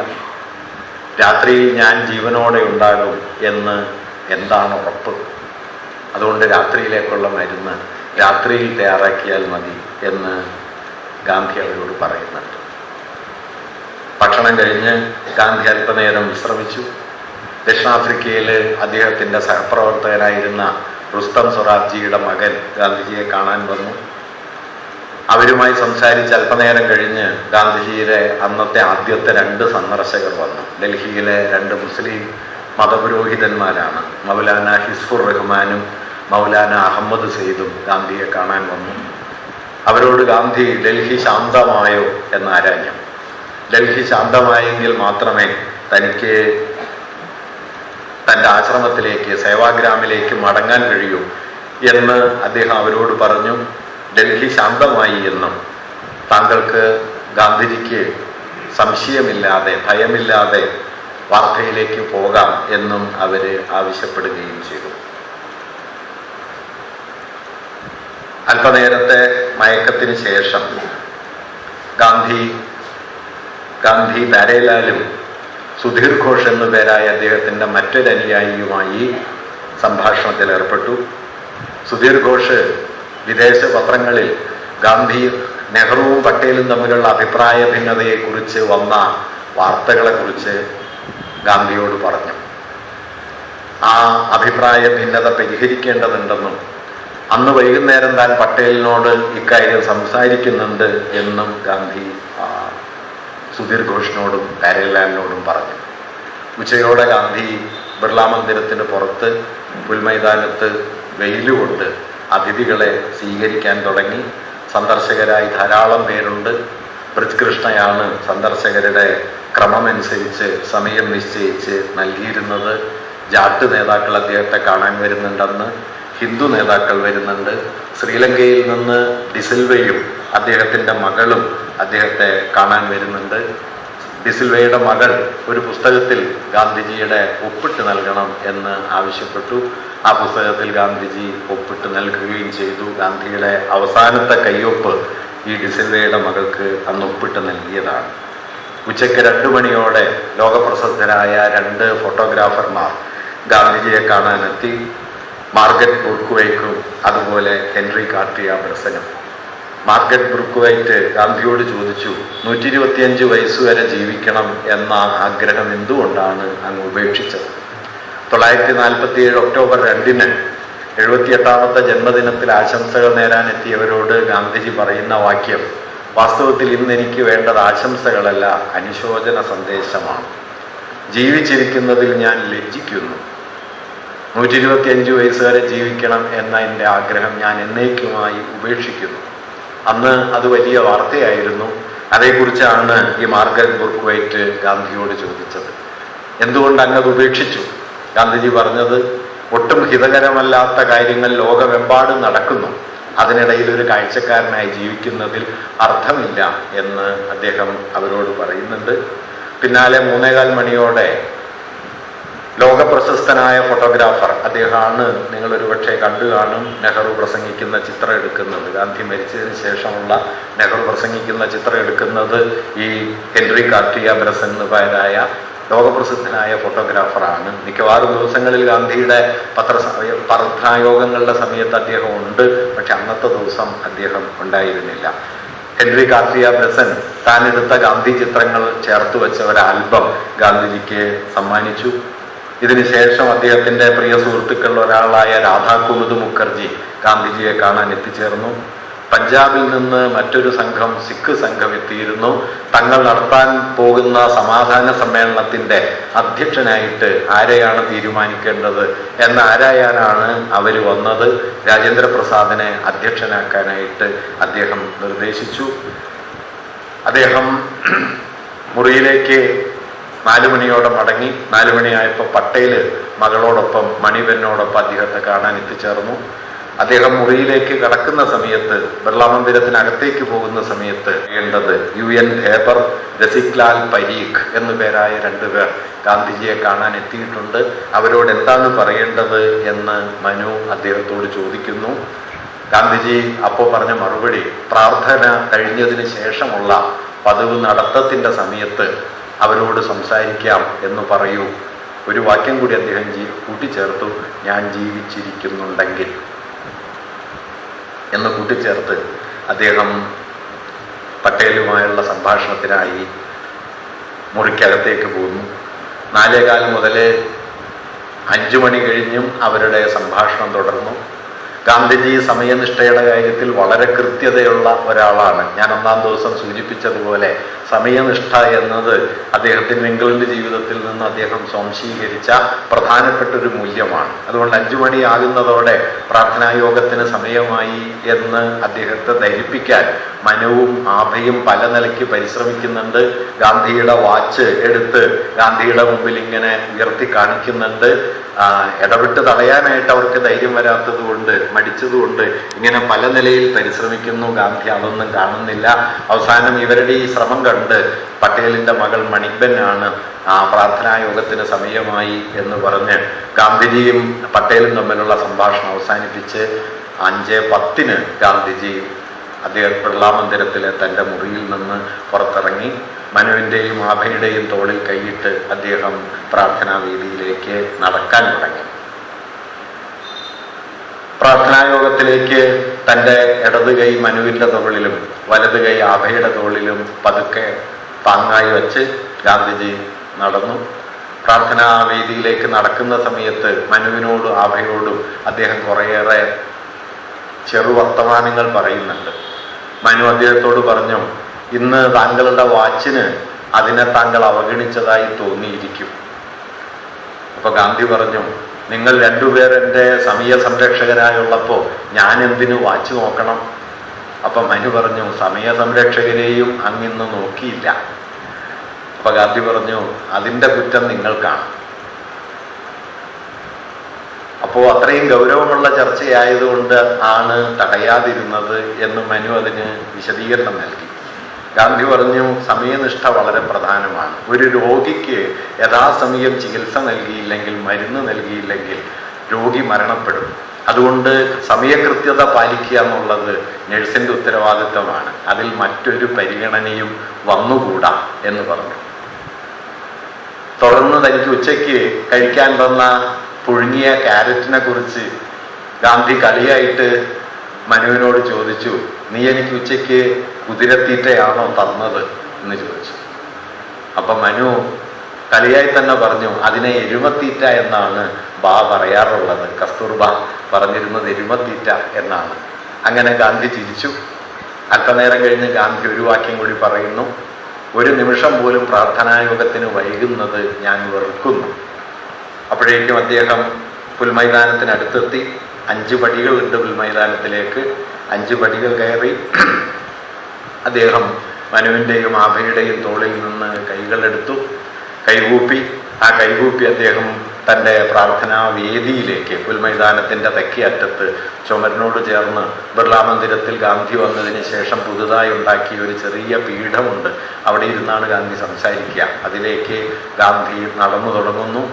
രാത്രിയിൽ ഞാൻ ജീവനോടെ ഉണ്ടാകും എന്ന് എന്താണ് ഉറപ്പ്? അതുകൊണ്ട് രാത്രിയിലേക്കുള്ള മരുന്ന് രാത്രിയിൽ തയ്യാറാക്കിയാൽ മതി എന്ന് ഗാന്ധി അവരോട് പറയുന്നുണ്ട്. ഭക്ഷണം കഴിഞ്ഞ് ഗാന്ധി അല്പനേരം വിശ്രമിച്ചു. ദക്ഷിണാഫ്രിക്കയിൽ അദ്ദേഹത്തിൻ്റെ സഹപ്രവർത്തകനായിരുന്ന റുസ്തം സ്വരാബ്ജിയുടെ മകൻ ഗാന്ധിജിയെ കാണാൻ വന്നു. അവരുമായി സംസാരിച്ച് അല്പനേരം കഴിഞ്ഞ് ഗാന്ധിജിയുടെ അന്നത്തെ ആദ്യത്തെ 2 സന്ദർശകർ വന്നു. ഡൽഹിയിലെ 2 മുസ്ലിം മതപുരോഹിതന്മാരാണ്. മൗലാന ഹിസ്ഫുർ റഹ്മാനും മൗലാന അഹമ്മദ് സെയ്ദും ഗാന്ധിയെ കാണാൻ വന്നു. അവരോട് ഗാന്ധി ഡൽഹി ശാന്തമായോ എന്നാരാഞ്ഞു. ഡൽഹി ശാന്തമായെങ്കിൽ മാത്രമേ തനിക്ക് തൻ്റെ ആശ്രമത്തിലേക്ക്, സേവാഗ്രാമിലേക്ക് മടങ്ങാൻ കഴിയൂ എന്ന് അദ്ദേഹം അവരോട് പറഞ്ഞു. ഡൽഹി ശാന്തമായി എന്നും താങ്കൾക്ക് ഗാന്ധിജിക്ക് സംശയമില്ലാതെ, ഭയമില്ലാതെ വാർത്തയിലേക്ക് പോകാം എന്നും അവർ ആവശ്യപ്പെടുകയും ചെയ്തു. അല്പനേരത്തെ മയക്കത്തിന് ശേഷം ഗാന്ധി ദാരേലാലും സുധീർ ഘോഷ് എന്നു പേരായ അദ്ദേഹത്തിൻ്റെ മറ്റൊരു അനുയായിയുമായി സംഭാഷണത്തിൽ ഏർപ്പെട്ടു. സുധീർ ഘോഷ് വിദേശ പത്രങ്ങളിൽ ഗാന്ധി, നെഹ്റുവും പട്ടേലും തമ്മിലുള്ള അഭിപ്രായ ഭിന്നതയെക്കുറിച്ച് വന്ന വാർത്തകളെക്കുറിച്ച് ഗാന്ധിയോട് പറഞ്ഞു. ആ അഭിപ്രായ ഭിന്നത പരിഹരിക്കേണ്ടതുണ്ടെന്നും അന്ന് വൈകുന്നേരം താൻ പട്ടേലിനോട് ഇക്കാര്യം സംസാരിക്കുന്നുണ്ട് എന്നും ഗാന്ധി സുധീർ ഘോഷിനോടും ദാരേലാലിനോടും പറഞ്ഞു. ഉച്ചയോടെ ഗാന്ധി ബിർള മന്ദിരത്തിന് പുറത്ത് പുൽമൈതാനത്ത് വെയിലുകൊണ്ട് അതിഥികളെ സ്വീകരിക്കാൻ തുടങ്ങി. സന്ദർശകരായി ധാരാളം പേരുണ്ട്. ബ്രിജ് കൃഷ്ണയാണ് സന്ദർശകരുടെ ക്രമമനുസരിച്ച് സമയം നിശ്ചയിച്ച് നൽകിയിരുന്നത്. ജാട്ട് നേതാക്കൾ അദ്ദേഹത്തെ കാണാൻ വരുന്നുണ്ടെന്ന്, ഹിന്ദു നേതാക്കൾ വരുന്നുണ്ട്. ശ്രീലങ്കയിൽ നിന്ന് ഡിസിൽവയും അദ്ദേഹത്തിൻ്റെ മകളും അദ്ദേഹത്തെ കാണാൻ വരുന്നുണ്ട്. ഡിസിൽവയുടെ മകൾ ഒരു പുസ്തകത്തിൽ ഗാന്ധിജിയുടെ ഒപ്പിട്ട് നൽകണം എന്ന് ആവശ്യപ്പെട്ടു. ആ പുസ്തകത്തിൽ ഗാന്ധിജി ഒപ്പിട്ട് നൽകുകയും ചെയ്തു. ഗാന്ധിയുടെ അവസാനത്തെ കയ്യൊപ്പ് ഈ ഡിസിൽവയുടെ മകൾക്ക് അന്ന് ഒപ്പിട്ട് നൽകിയതാണ്. ഉച്ചയ്ക്ക് 2 മണിയോടെ ലോകപ്രസിദ്ധരായ 2 ഫോട്ടോഗ്രാഫർമാർ ഗാന്ധിജിയെ കാണാനെത്തി. മാർഗറ്റ് ബുർക്ക്വൈറ്റും അതുപോലെ ഹെൻറി കാർട്ടിയ ബ്രസനും. മാർഗറ്റ് ബുർക്ക്വൈറ്റ് ഗാന്ധിയോട് ചോദിച്ചു, 125 വയസ്സുവരെ ജീവിക്കണം എന്ന ആഗ്രഹം എന്തുകൊണ്ടാണ് അങ്ങ് ഉപേക്ഷിച്ചത്? 947 ഒക്ടോബർ 2-ന് 78ാമത്തെ ജന്മദിനത്തിൽ ആശംസകൾ നേരാനെത്തിയവരോട് ഗാന്ധിജി പറയുന്ന വാക്യം, വാസ്തവത്തിൽ ഇന്ന് എനിക്ക് വേണ്ടത് ആശംസകളല്ല, അനുശോചന സന്ദേശമാണ്. ജീവിച്ചിരിക്കുന്നതിൽ ഞാൻ ലജ്ജിക്കുന്നു. 125 വയസ്സ് വരെ ജീവിക്കണം എന്ന എൻ്റെ ആഗ്രഹം ഞാൻ എന്നേക്കുമായി ഉപേക്ഷിക്കുന്നു. അന്ന് അത് വലിയ വാർത്തയായിരുന്നു. അതേക്കുറിച്ചാണ് ഈ മാർഗരറ്റ് ബുർക്ക്വൈറ്റ് ഗാന്ധിയോട് ചോദിച്ചത്. എന്തുകൊണ്ട് അങ്ങത് ഉപേക്ഷിച്ചു? ഗാന്ധിജി പറഞ്ഞത്, ഒട്ടും ഹിതകരമല്ലാത്ത കാര്യങ്ങൾ ലോകമെമ്പാടും നടക്കുന്നു, അതിനിടയിൽ ഒരു കാഴ്ചക്കാരനായി ജീവിക്കുന്നതിൽ അർത്ഥമില്ല എന്ന് അദ്ദേഹം അവരോട് പറയുന്നുണ്ട്. പിന്നാലെ 3:15 മണിയോടെ ലോകപ്രശസ്തനായ ഫോട്ടോഗ്രാഫർ, അദ്ദേഹമാണ്, നിങ്ങൾ ഒരുപക്ഷെ കണ്ടു കാണും, നെഹ്റു പ്രസംഗിക്കുന്ന ചിത്രം എടുക്കുന്നത്. ഗാന്ധി മരിച്ചതിന് ശേഷമുള്ള നെഹ്റു പ്രസംഗിക്കുന്ന ചിത്രം എടുക്കുന്നത് ഈ ഹെൻറി കാർട്ടിയ ബ്രസൻ എന്നു പേരായ ലോകപ്രസിദ്ധനായ ഫോട്ടോഗ്രാഫറാണ്. മിക്കവാറും ദിവസങ്ങളിൽ ഗാന്ധിയുടെ പത്രയോഗങ്ങളുടെ സമയത്ത് അദ്ദേഹം ഉണ്ട്, പക്ഷെ അന്നത്തെ ദിവസം അദ്ദേഹം ഉണ്ടായിരുന്നില്ല. ഹെൻറി കാർട്ടിയ ബ്രസൻ താനെടുത്ത ഗാന്ധി ചിത്രങ്ങൾ ചേർത്ത് വെച്ച ഒരു ആൽബം ഗാന്ധിജിക്ക് സമ്മാനിച്ചു. ഇതിനുശേഷം അദ്ദേഹത്തിൻ്റെ പ്രിയ സുഹൃത്തുക്കളിൽ ഒരാളായ രാധാ കുമുദ് മുഖർജി ഗാന്ധിജിയെ കാണാൻ എത്തിച്ചേർന്നു. പഞ്ചാബിൽ നിന്ന് മറ്റൊരു സംഘം, സിഖ് സംഘം എത്തിയിരുന്നു. തങ്ങൾ നടത്താൻ പോകുന്ന സമാധാന സമ്മേളനത്തിൻ്റെ അധ്യക്ഷനായിട്ട് ആരെയാണ് തീരുമാനിക്കേണ്ടത് എന്ന് ആരായാനാണ് അവർ വന്നത്. രാജേന്ദ്ര പ്രസാദിനെ അധ്യക്ഷനാക്കാനായിട്ട് അദ്ദേഹം നിർദ്ദേശിച്ചു. അദ്ദേഹം മുറിയിലേക്ക് 4 മണിയോടെ മടങ്ങി. 4 മണിയായപ്പോൾ പട്ടേൽ മകളോടൊപ്പം, മണിബെന്നോടൊപ്പം അദ്ദേഹത്തെ കാണാൻ എത്തിച്ചേർന്നു. അദ്ദേഹം മുറിയിലേക്ക് കടക്കുന്ന സമയത്ത്, ബിർള മന്ദിരത്തിനകത്തേക്ക് പോകുന്ന സമയത്ത് ചെയ്യേണ്ടത് UN ഖേബർ, രസിക്ലാൽ പരീഖ് എന്നു പേരായ രണ്ടുപേർ ഗാന്ധിജിയെ കാണാൻ എത്തിയിട്ടുണ്ട്. അവരോട് എന്താണ് പറയേണ്ടത് എന്ന് മനു അദ്ദേഹത്തോട് ചോദിക്കുന്നു. ഗാന്ധിജി അപ്പോൾ പറഞ്ഞ മറുപടി, പ്രാർത്ഥന കഴിഞ്ഞതിന് ശേഷമുള്ള പതിവ് നടത്തത്തിന്റെ സമയത്ത് അവരോട് സംസാരിക്കാം എന്ന് പറയൂ. ഒരു വാക്യം കൂടി അദ്ദേഹം കൂട്ടിച്ചേർത്തു, ഞാൻ ജീവിച്ചിരിക്കുന്നുണ്ടെങ്കിൽ എന്ന് കൂട്ടിച്ചേർത്ത് അദ്ദേഹം പട്ടേലുമായുള്ള സംഭാഷണത്തിനായി മുറിക്കകത്തേക്ക് പോന്നു. 4:15 മുതൽ 5 മണി കഴിഞ്ഞും അവരുടെ സംഭാഷണം തുടർന്നു. ഗാന്ധിജി സമയനിഷ്ഠയുടെ കാര്യത്തിൽ വളരെ കൃത്യതയുള്ള ഒരാളാണ്. ഞാൻ ഒന്നാം ദിവസം സൂചിപ്പിച്ചതുപോലെ സമയനിഷ്ഠ എന്നത് അദ്ദേഹത്തിൻ്റെ ഇംഗ്ലണ്ട് ജീവിതത്തിൽ നിന്ന് അദ്ദേഹം സ്വാംശീകരിച്ച പ്രധാനപ്പെട്ട ഒരു മൂല്യമാണ്. അതുകൊണ്ട് 5 മണി ആകുന്നതോടെ പ്രാർത്ഥനായോഗത്തിന് സമയമായി എന്ന് അദ്ദേഹത്തെ ധരിപ്പിക്കാൻ മനുവും ആഭയും പല നിലയ്ക്ക് പരിശ്രമിക്കുന്നുണ്ട്. ഗാന്ധിയുടെ വാച്ച് എടുത്ത് ഗാന്ധിയുടെ മുമ്പിൽ ഇങ്ങനെ ഉയർത്തി കാണിക്കുന്നുണ്ട്. ഇടപെട്ട് തടയാനായിട്ട് അവർക്ക് ധൈര്യം വരാത്തത് കൊണ്ട്, മടിച്ചതുകൊണ്ട് ഇങ്ങനെ പല നിലയിൽ പരിശ്രമിക്കുന്നു. ഗാന്ധി അതൊന്നും കാണുന്നില്ല. അവസാനം ഇവരുടെ ഈ ശ്രമം കണ്ട് പട്ടേലിന്റെ മകൾ മണിബെന്നാണ് പ്രാർത്ഥനായോഗത്തിന് സമയമായി എന്ന് പറഞ്ഞ് ഗാന്ധിജിയും പട്ടേലും തമ്മിലുള്ള സംഭാഷണം അവസാനിപ്പിച്ച് 5:10 ഗാന്ധിജി അദ്ദേഹം ബിർള മന്ദിരത്തിലെ തൻ്റെ മുറിയിൽ നിന്ന് പുറത്തിറങ്ങി. മനുവിൻ്റെയും ആഭയുടെയും തോളിൽ കൈയിട്ട് അദ്ദേഹം പ്രാർത്ഥനാവേദിയിലേക്ക് നടക്കാൻ തുടങ്ങി. പ്രാർത്ഥനായോഗത്തിലേക്ക് തൻ്റെ ഇടത് കൈ മനുവിൻ്റെ തോളിലും വലത് കൈ ആഭയുടെ തോളിലും പതുക്കെ താങ്ങായി വച്ച് ഗാന്ധിജി നടന്നു. പ്രാർത്ഥനാവേദിയിലേക്ക് നടക്കുന്ന സമയത്ത് മനുവിനോടും ആഭയോടും അദ്ദേഹം കുറേയേറെ ചെറുവർത്തമാനങ്ങൾ പറയുന്നുണ്ട്. മനു അദ്ദേഹത്തോട് പറഞ്ഞു, ഇന്ന് താങ്കളുടെ വാച്ചിന് അതിനെ താങ്കൾ അവഗണിച്ചതായി തോന്നിയിരിക്കും. അപ്പൊ ഗാന്ധി പറഞ്ഞു, നിങ്ങൾ രണ്ടുപേർ എൻ്റെ സമയ സംരക്ഷകരായുള്ളപ്പോൾ ഞാൻ എന്തിനു വാച്ച് നോക്കണം? അപ്പൊ മനു പറഞ്ഞു, സമയ സംരക്ഷകരെയും അങ്ങിന്ന് നോക്കിയില്ല. അപ്പൊ ഗാന്ധി പറഞ്ഞു, അതിൻ്റെ കുറ്റം നിങ്ങൾക്കാണ്. അപ്പോൾ അത്രയും ഗൗരവമുള്ള ചർച്ചയായതുകൊണ്ട് ആണ് തടയാതിരുന്നത് എന്ന് മനു അതിന് വിശദീകരണം നൽകി. ഗാന്ധി പറഞ്ഞു, സമയനിഷ്ഠ വളരെ പ്രധാനമാണ്. ഒരു രോഗിക്ക് യഥാസമയം ചികിത്സ നൽകിയില്ലെങ്കിൽ, മരുന്ന് നൽകിയില്ലെങ്കിൽ രോഗി മരണപ്പെടും. അതുകൊണ്ട് സമയകൃത്യത പാലിക്കുക എന്നുള്ളത് നഴ്സിൻ്റെ ഉത്തരവാദിത്തമാണ്. അതിൽ മറ്റൊരു പരിഗണനയും വന്നുകൂടാ എന്ന് പറഞ്ഞു. തുടർന്ന് തനിക്ക് ഉച്ചയ്ക്ക് കഴിക്കാൻ വന്ന പുഴുങ്ങിയ ക്യാരറ്റിനെ കുറിച്ച് ഗാന്ധി കളിയായിട്ട് മനുവിനോട് ചോദിച്ചു, നീ എനിക്ക് ഉച്ചയ്ക്ക് കുതിരത്തീറ്റയാണോ തന്നത് എന്ന് ചോദിച്ചു. അപ്പൊ മനു കളിയായി തന്നെ പറഞ്ഞു, അതിനെ എരുമത്തീറ്റ എന്നാണ് പറയാറുള്ളത്. കസ്തൂർബ പറഞ്ഞിരുന്നത് എരുമത്തീറ്റ എന്നാണ്. അങ്ങനെ ഗാന്ധി ചിരിച്ചു. അല്പനേരം കഴിഞ്ഞ് ഗാന്ധി ഒരു വാക്യം കൂടി പറയുന്നു, ഒരു നിമിഷം പോലും പ്രാർത്ഥനായോഗത്തിന് വൈകുന്നത് ഞാൻ വെറുക്കുന്നു. അപ്പോഴേക്കും അദ്ദേഹം പുൽമൈതാനത്തിനടുത്തെത്തി. 5 പടികളുണ്ട് പുൽമൈതാനത്തിലേക്ക്. 5 പടികൾ കയറി അദ്ദേഹം മനുവിൻ്റെയും ആഭയുടെയും തോളിൽ നിന്ന് കൈകളെടുത്തു, കൈകൂപ്പി. ആ കൈകൂപ്പി അദ്ദേഹം തൻ്റെ പ്രാർത്ഥനാ വേദിയിലേക്ക്, പുൽമൈതാനത്തിൻ്റെ തെക്കേ അറ്റത്ത് ചുമരിനോട് ചേർന്ന് ബിർള മന്ദിരത്തിൽ ഗാന്ധി വന്നതിന് ശേഷം പുതുതായി ഉണ്ടാക്കിയ ഒരു ചെറിയ പീഠമുണ്ട്. അവിടെ ഇരുന്നാണ് ഗാന്ധി സംസാരിക്കുക. അതിലേക്ക് ഗാന്ധി നടന്നു തുടങ്ങുന്നു.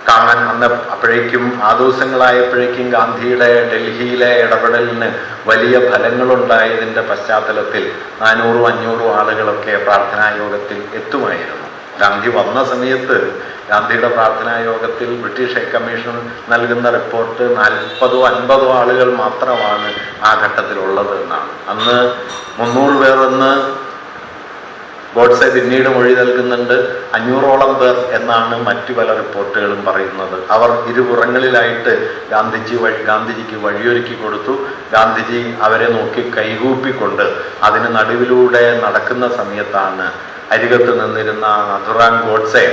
കാണാൻ വന്ന അപ്പോഴേക്കും ആ ദിവസങ്ങളായപ്പോഴേക്കും ഗാന്ധിയുടെ ഡൽഹിയിലെ ഇടപെടലിന് വലിയ ഫലങ്ങളുണ്ടായതിൻ്റെ പശ്ചാത്തലത്തിൽ 400-500 ആളുകളൊക്കെ പ്രാർത്ഥനായോഗത്തിൽ എത്തുമായിരുന്നു. ഗാന്ധി വന്ന സമയത്ത് ഗാന്ധിയുടെ പ്രാർത്ഥനായോഗത്തിൽ ബ്രിട്ടീഷ് ഹൈക്കമ്മീഷൻ നൽകുന്ന റിപ്പോർട്ട് 40-50 ആളുകൾ മാത്രമാണ് ആ ഘട്ടത്തിലുള്ളത് എന്നാണ്. അന്ന് 300 പേർ എന്ന് ഗോഡ്സെ പിന്നീട് മൊഴി നൽകുന്നുണ്ട്. 500ഓളം പേർ എന്നാണ് മറ്റു പല റിപ്പോർട്ടുകളും പറയുന്നത്. അവർ ഇരുപുറങ്ങളിലായിട്ട് ഗാന്ധിജിക്ക് വഴിയൊരുക്കി കൊടുത്തു. ഗാന്ധിജി അവരെ നോക്കി കൈകൂപ്പിക്കൊണ്ട് അതിന് നടുവിലൂടെ നടക്കുന്ന സമയത്താണ് അരികത്ത് നിന്നിരുന്ന നഥുറാം ഗോഡ്സെ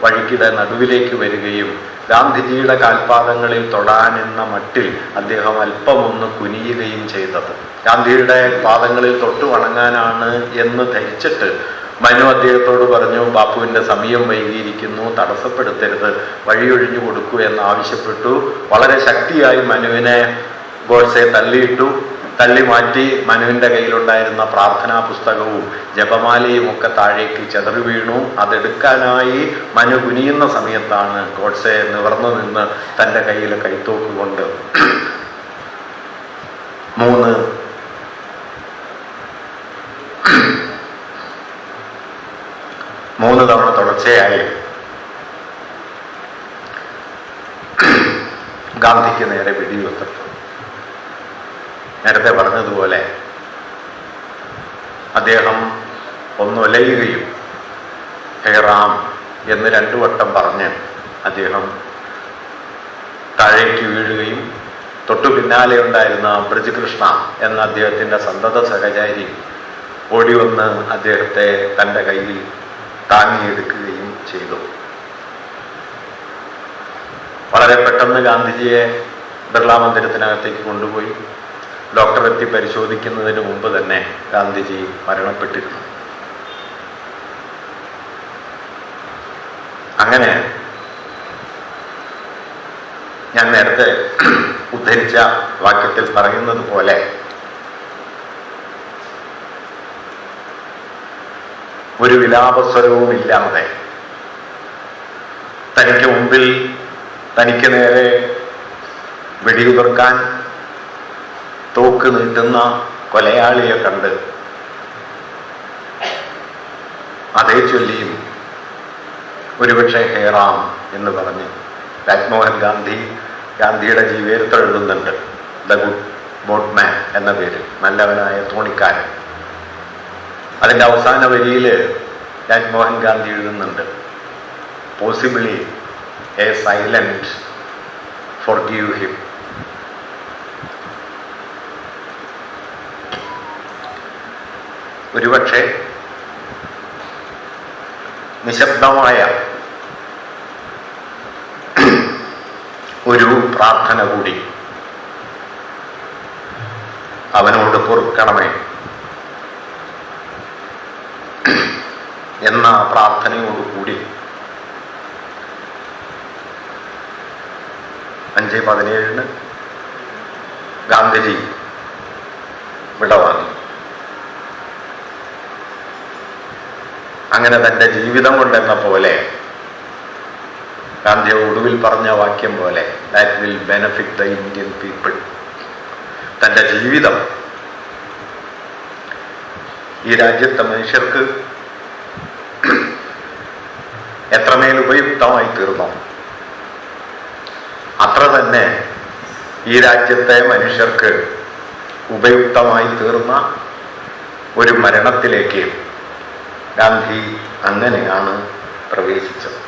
വഴിക്കിടെ നടുവിലേക്ക് വരികയും ഗാന്ധിജിയുടെ കാൽപാദങ്ങളിൽ തൊടാനെന്ന മട്ടിൽ അദ്ദേഹം അല്പമൊന്ന് കുനിയുകയും ചെയ്തത്. ഗാന്ധിയുടെ പാദങ്ങളിൽ തൊട്ടു വണങ്ങാനാണ് എന്ന് ധരിച്ചിട്ട് മനു അദ്ദേഹത്തോട് പറഞ്ഞു, ബാപ്പുവിൻ്റെ സമയം വൈകിയിരിക്കുന്നു, തടസ്സപ്പെടുത്തരുത്, വഴിയൊഴിഞ്ഞു കൊടുക്കൂ എന്നാവശ്യപ്പെട്ടു. വളരെ ശക്തിയായി മനുവിനെ ഗോഡ്സെ തള്ളിയിട്ടു. തള്ളി മാറ്റി മനുവിൻ്റെ കയ്യിലുണ്ടായിരുന്ന പ്രാർത്ഥനാ പുസ്തകവും ജപമാലയും ഒക്കെ താഴേക്ക് ചെതറി വീണു. അതെടുക്കാനായി മനു കുനിയുന്ന സമയത്താണ് ഗോഡ്സെ നിവർന്നു നിന്ന് തൻ്റെ കയ്യിൽ കൈത്തോക്ക് കൊണ്ട് 3 തവണ തുടർച്ചയായി ഗാന്ധിക്ക് നേരെ വെടിയുതിർത്തു. നേരത്തെ പറഞ്ഞതുപോലെ അദ്ദേഹം ഒന്നുലയുകയും ഹേ റാം എന്ന് 2 വട്ടം പറഞ്ഞ് അദ്ദേഹം താഴേക്ക് വീഴുകയും തൊട്ടു പിന്നാലെ ഉണ്ടായിരുന്ന ബ്രിജ് കൃഷ്ണ എന്ന അദ്ദേഹത്തിൻ്റെ സന്തത സഹചാരി ഓടിവന്ന് അദ്ദേഹത്തെ തൻ്റെ കയ്യിൽ താങ്ങിയെടുക്കുകയും ചെയ്തു. വളരെ പെട്ടെന്ന് ഗാന്ധിജിയെ ബിർള മന്ദിരത്തിനകത്തേക്ക് കൊണ്ടുപോയി. ഡോക്ടർ എത്തി പരിശോധിക്കുന്നതിന് മുമ്പ് തന്നെ ഗാന്ധിജി മരണപ്പെട്ടിരുന്നു. അങ്ങനെ ഞാൻ നേരത്തെ ഉദ്ധരിച്ച വാക്യത്തിൽ പറയുന്നത് പോലെ ഒരു വിലാപസ്വരവും ഇല്ലാതെ തനിക്ക് മുമ്പിൽ തനിക്ക് നേരെ വെടിയുതിർക്കാൻ തോക്ക് നീട്ടുന്ന കൊലയാളിയെ കണ്ട് അതേ ചൊല്ലിയും ഒരുപക്ഷെ ഹേ റാം എന്ന് പറഞ്ഞ് രാജ്മോഹൻ ഗാന്ധിയുടെ ജീവചരിത്രം എഴുതുന്നുണ്ട്. ദ ഗുഡ് ബോട്ട്മാൻ എന്ന പേരിൽ, നല്ലവനായ തോണിക്കാരൻ. അതിൻ്റെ അവസാന വരിയിൽ രാജ്മോഹൻ ഗാന്ധി എഴുതുന്നുണ്ട്, possibly A silent forgive him. ഒരുപക്ഷെ നിശബ്ദമായ ഒരു പ്രാർത്ഥന കൂടി അവനോട് പൊറുക്കണമേ എന്ന പ്രാർത്ഥനയോടുകൂടി 5/17 ഗാന്ധിജി വിടവാങ്ങി. അങ്ങനെ തൻ്റെ ജീവിതം കൊണ്ടെന്ന പോലെ ഗാന്ധി ഒടുവിൽ പറഞ്ഞ വാക്യം പോലെ, that will benefit the Indian people. തൻ്റെ ജീവിതം ഈ രാജ്യത്തെ മനുഷ്യർക്ക് എത്രമേൽ ഉപയുക്തമായി തീർന്നോ അത്ര തന്നെ ഈ രാജ്യത്തെ മനുഷ്യർക്ക് ഉപയുക്തമായി തീർന്ന ഒരു മരണത്തിലേക്ക് ഗാന്ധി അങ്ങനെയാണ് പ്രവേശിച്ചത്.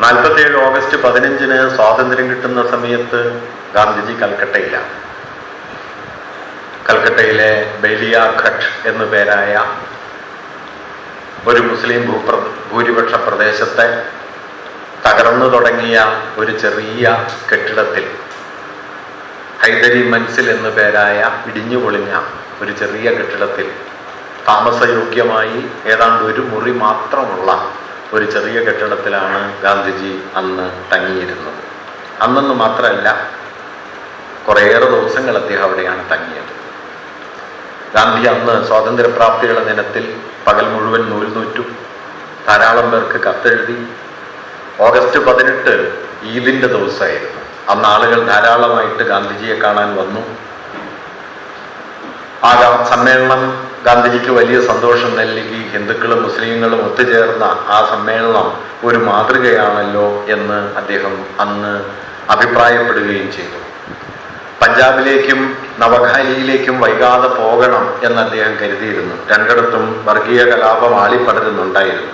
47 ഓഗസ്റ്റ് 15 സ്വാതന്ത്ര്യം കിട്ടുന്ന സമയത്ത് ഗാന്ധിജി കൽക്കട്ടയിലാണ്. കൽക്കട്ടയിലെ ബേലിയ ഘട്ട് എന്നു പേരായ ഒരു മുസ്ലിം ഭൂരിപക്ഷ പ്രദേശത്തെ തകർന്നു തുടങ്ങിയ ഒരു ചെറിയ കെട്ടിടത്തിൽ, ഹൈദരി മൻസിൽ എന്നു പേരായ ഇടിഞ്ഞു പൊളിഞ്ഞ ഒരു ചെറിയ കെട്ടിടത്തിൽ താമസയോഗ്യമായി ഏതാണ്ട് ഒരു മുറി മാത്രമുള്ള ഒരു ചെറിയ കെട്ടിടത്തിലാണ് ഗാന്ധിജി അന്ന് തങ്ങിയിരുന്നത്. അന്നെന്ന് മാത്രമല്ല, കുറേയേറെ ദിവസങ്ങൾ അദ്ദേഹം അവിടെയാണ് തങ്ങിയത്. ഗാന്ധി അന്ന് സ്വാതന്ത്ര്യപ്രാപ്തിയുടെ ദിനത്തിൽ പകൽ മുഴുവൻ നൂൽ നൂറ്റു, ധാരാളം പേർക്ക് കത്തെഴുതി. ഓഗസ്റ്റ് 18 ഈദിൻ്റെ ദിവസമായിരുന്നു. അന്ന് ആളുകൾ ധാരാളമായിട്ട് ഗാന്ധിജിയെ കാണാൻ വന്നു. ആ സമ്മേളനം ഗാന്ധിജിക്ക് വലിയ സന്തോഷം നൽകി. ഹിന്ദുക്കളും മുസ്ലിങ്ങളും ഒത്തുചേർന്ന ആ സമ്മേളനം ഒരു മാതൃകയാണല്ലോ എന്ന് അദ്ദേഹം അന്ന് അഭിപ്രായപ്പെടുകയും ചെയ്തു. പഞ്ചാബിലേക്കും നവഖാലിയിലേക്കും വൈകാതെ പോകണം എന്ന് അദ്ദേഹം കരുതിയിരുന്നു. രണ്ടിടത്തും വർഗീയ കലാപം ആളിപ്പടരുന്നുണ്ടായിരുന്നു.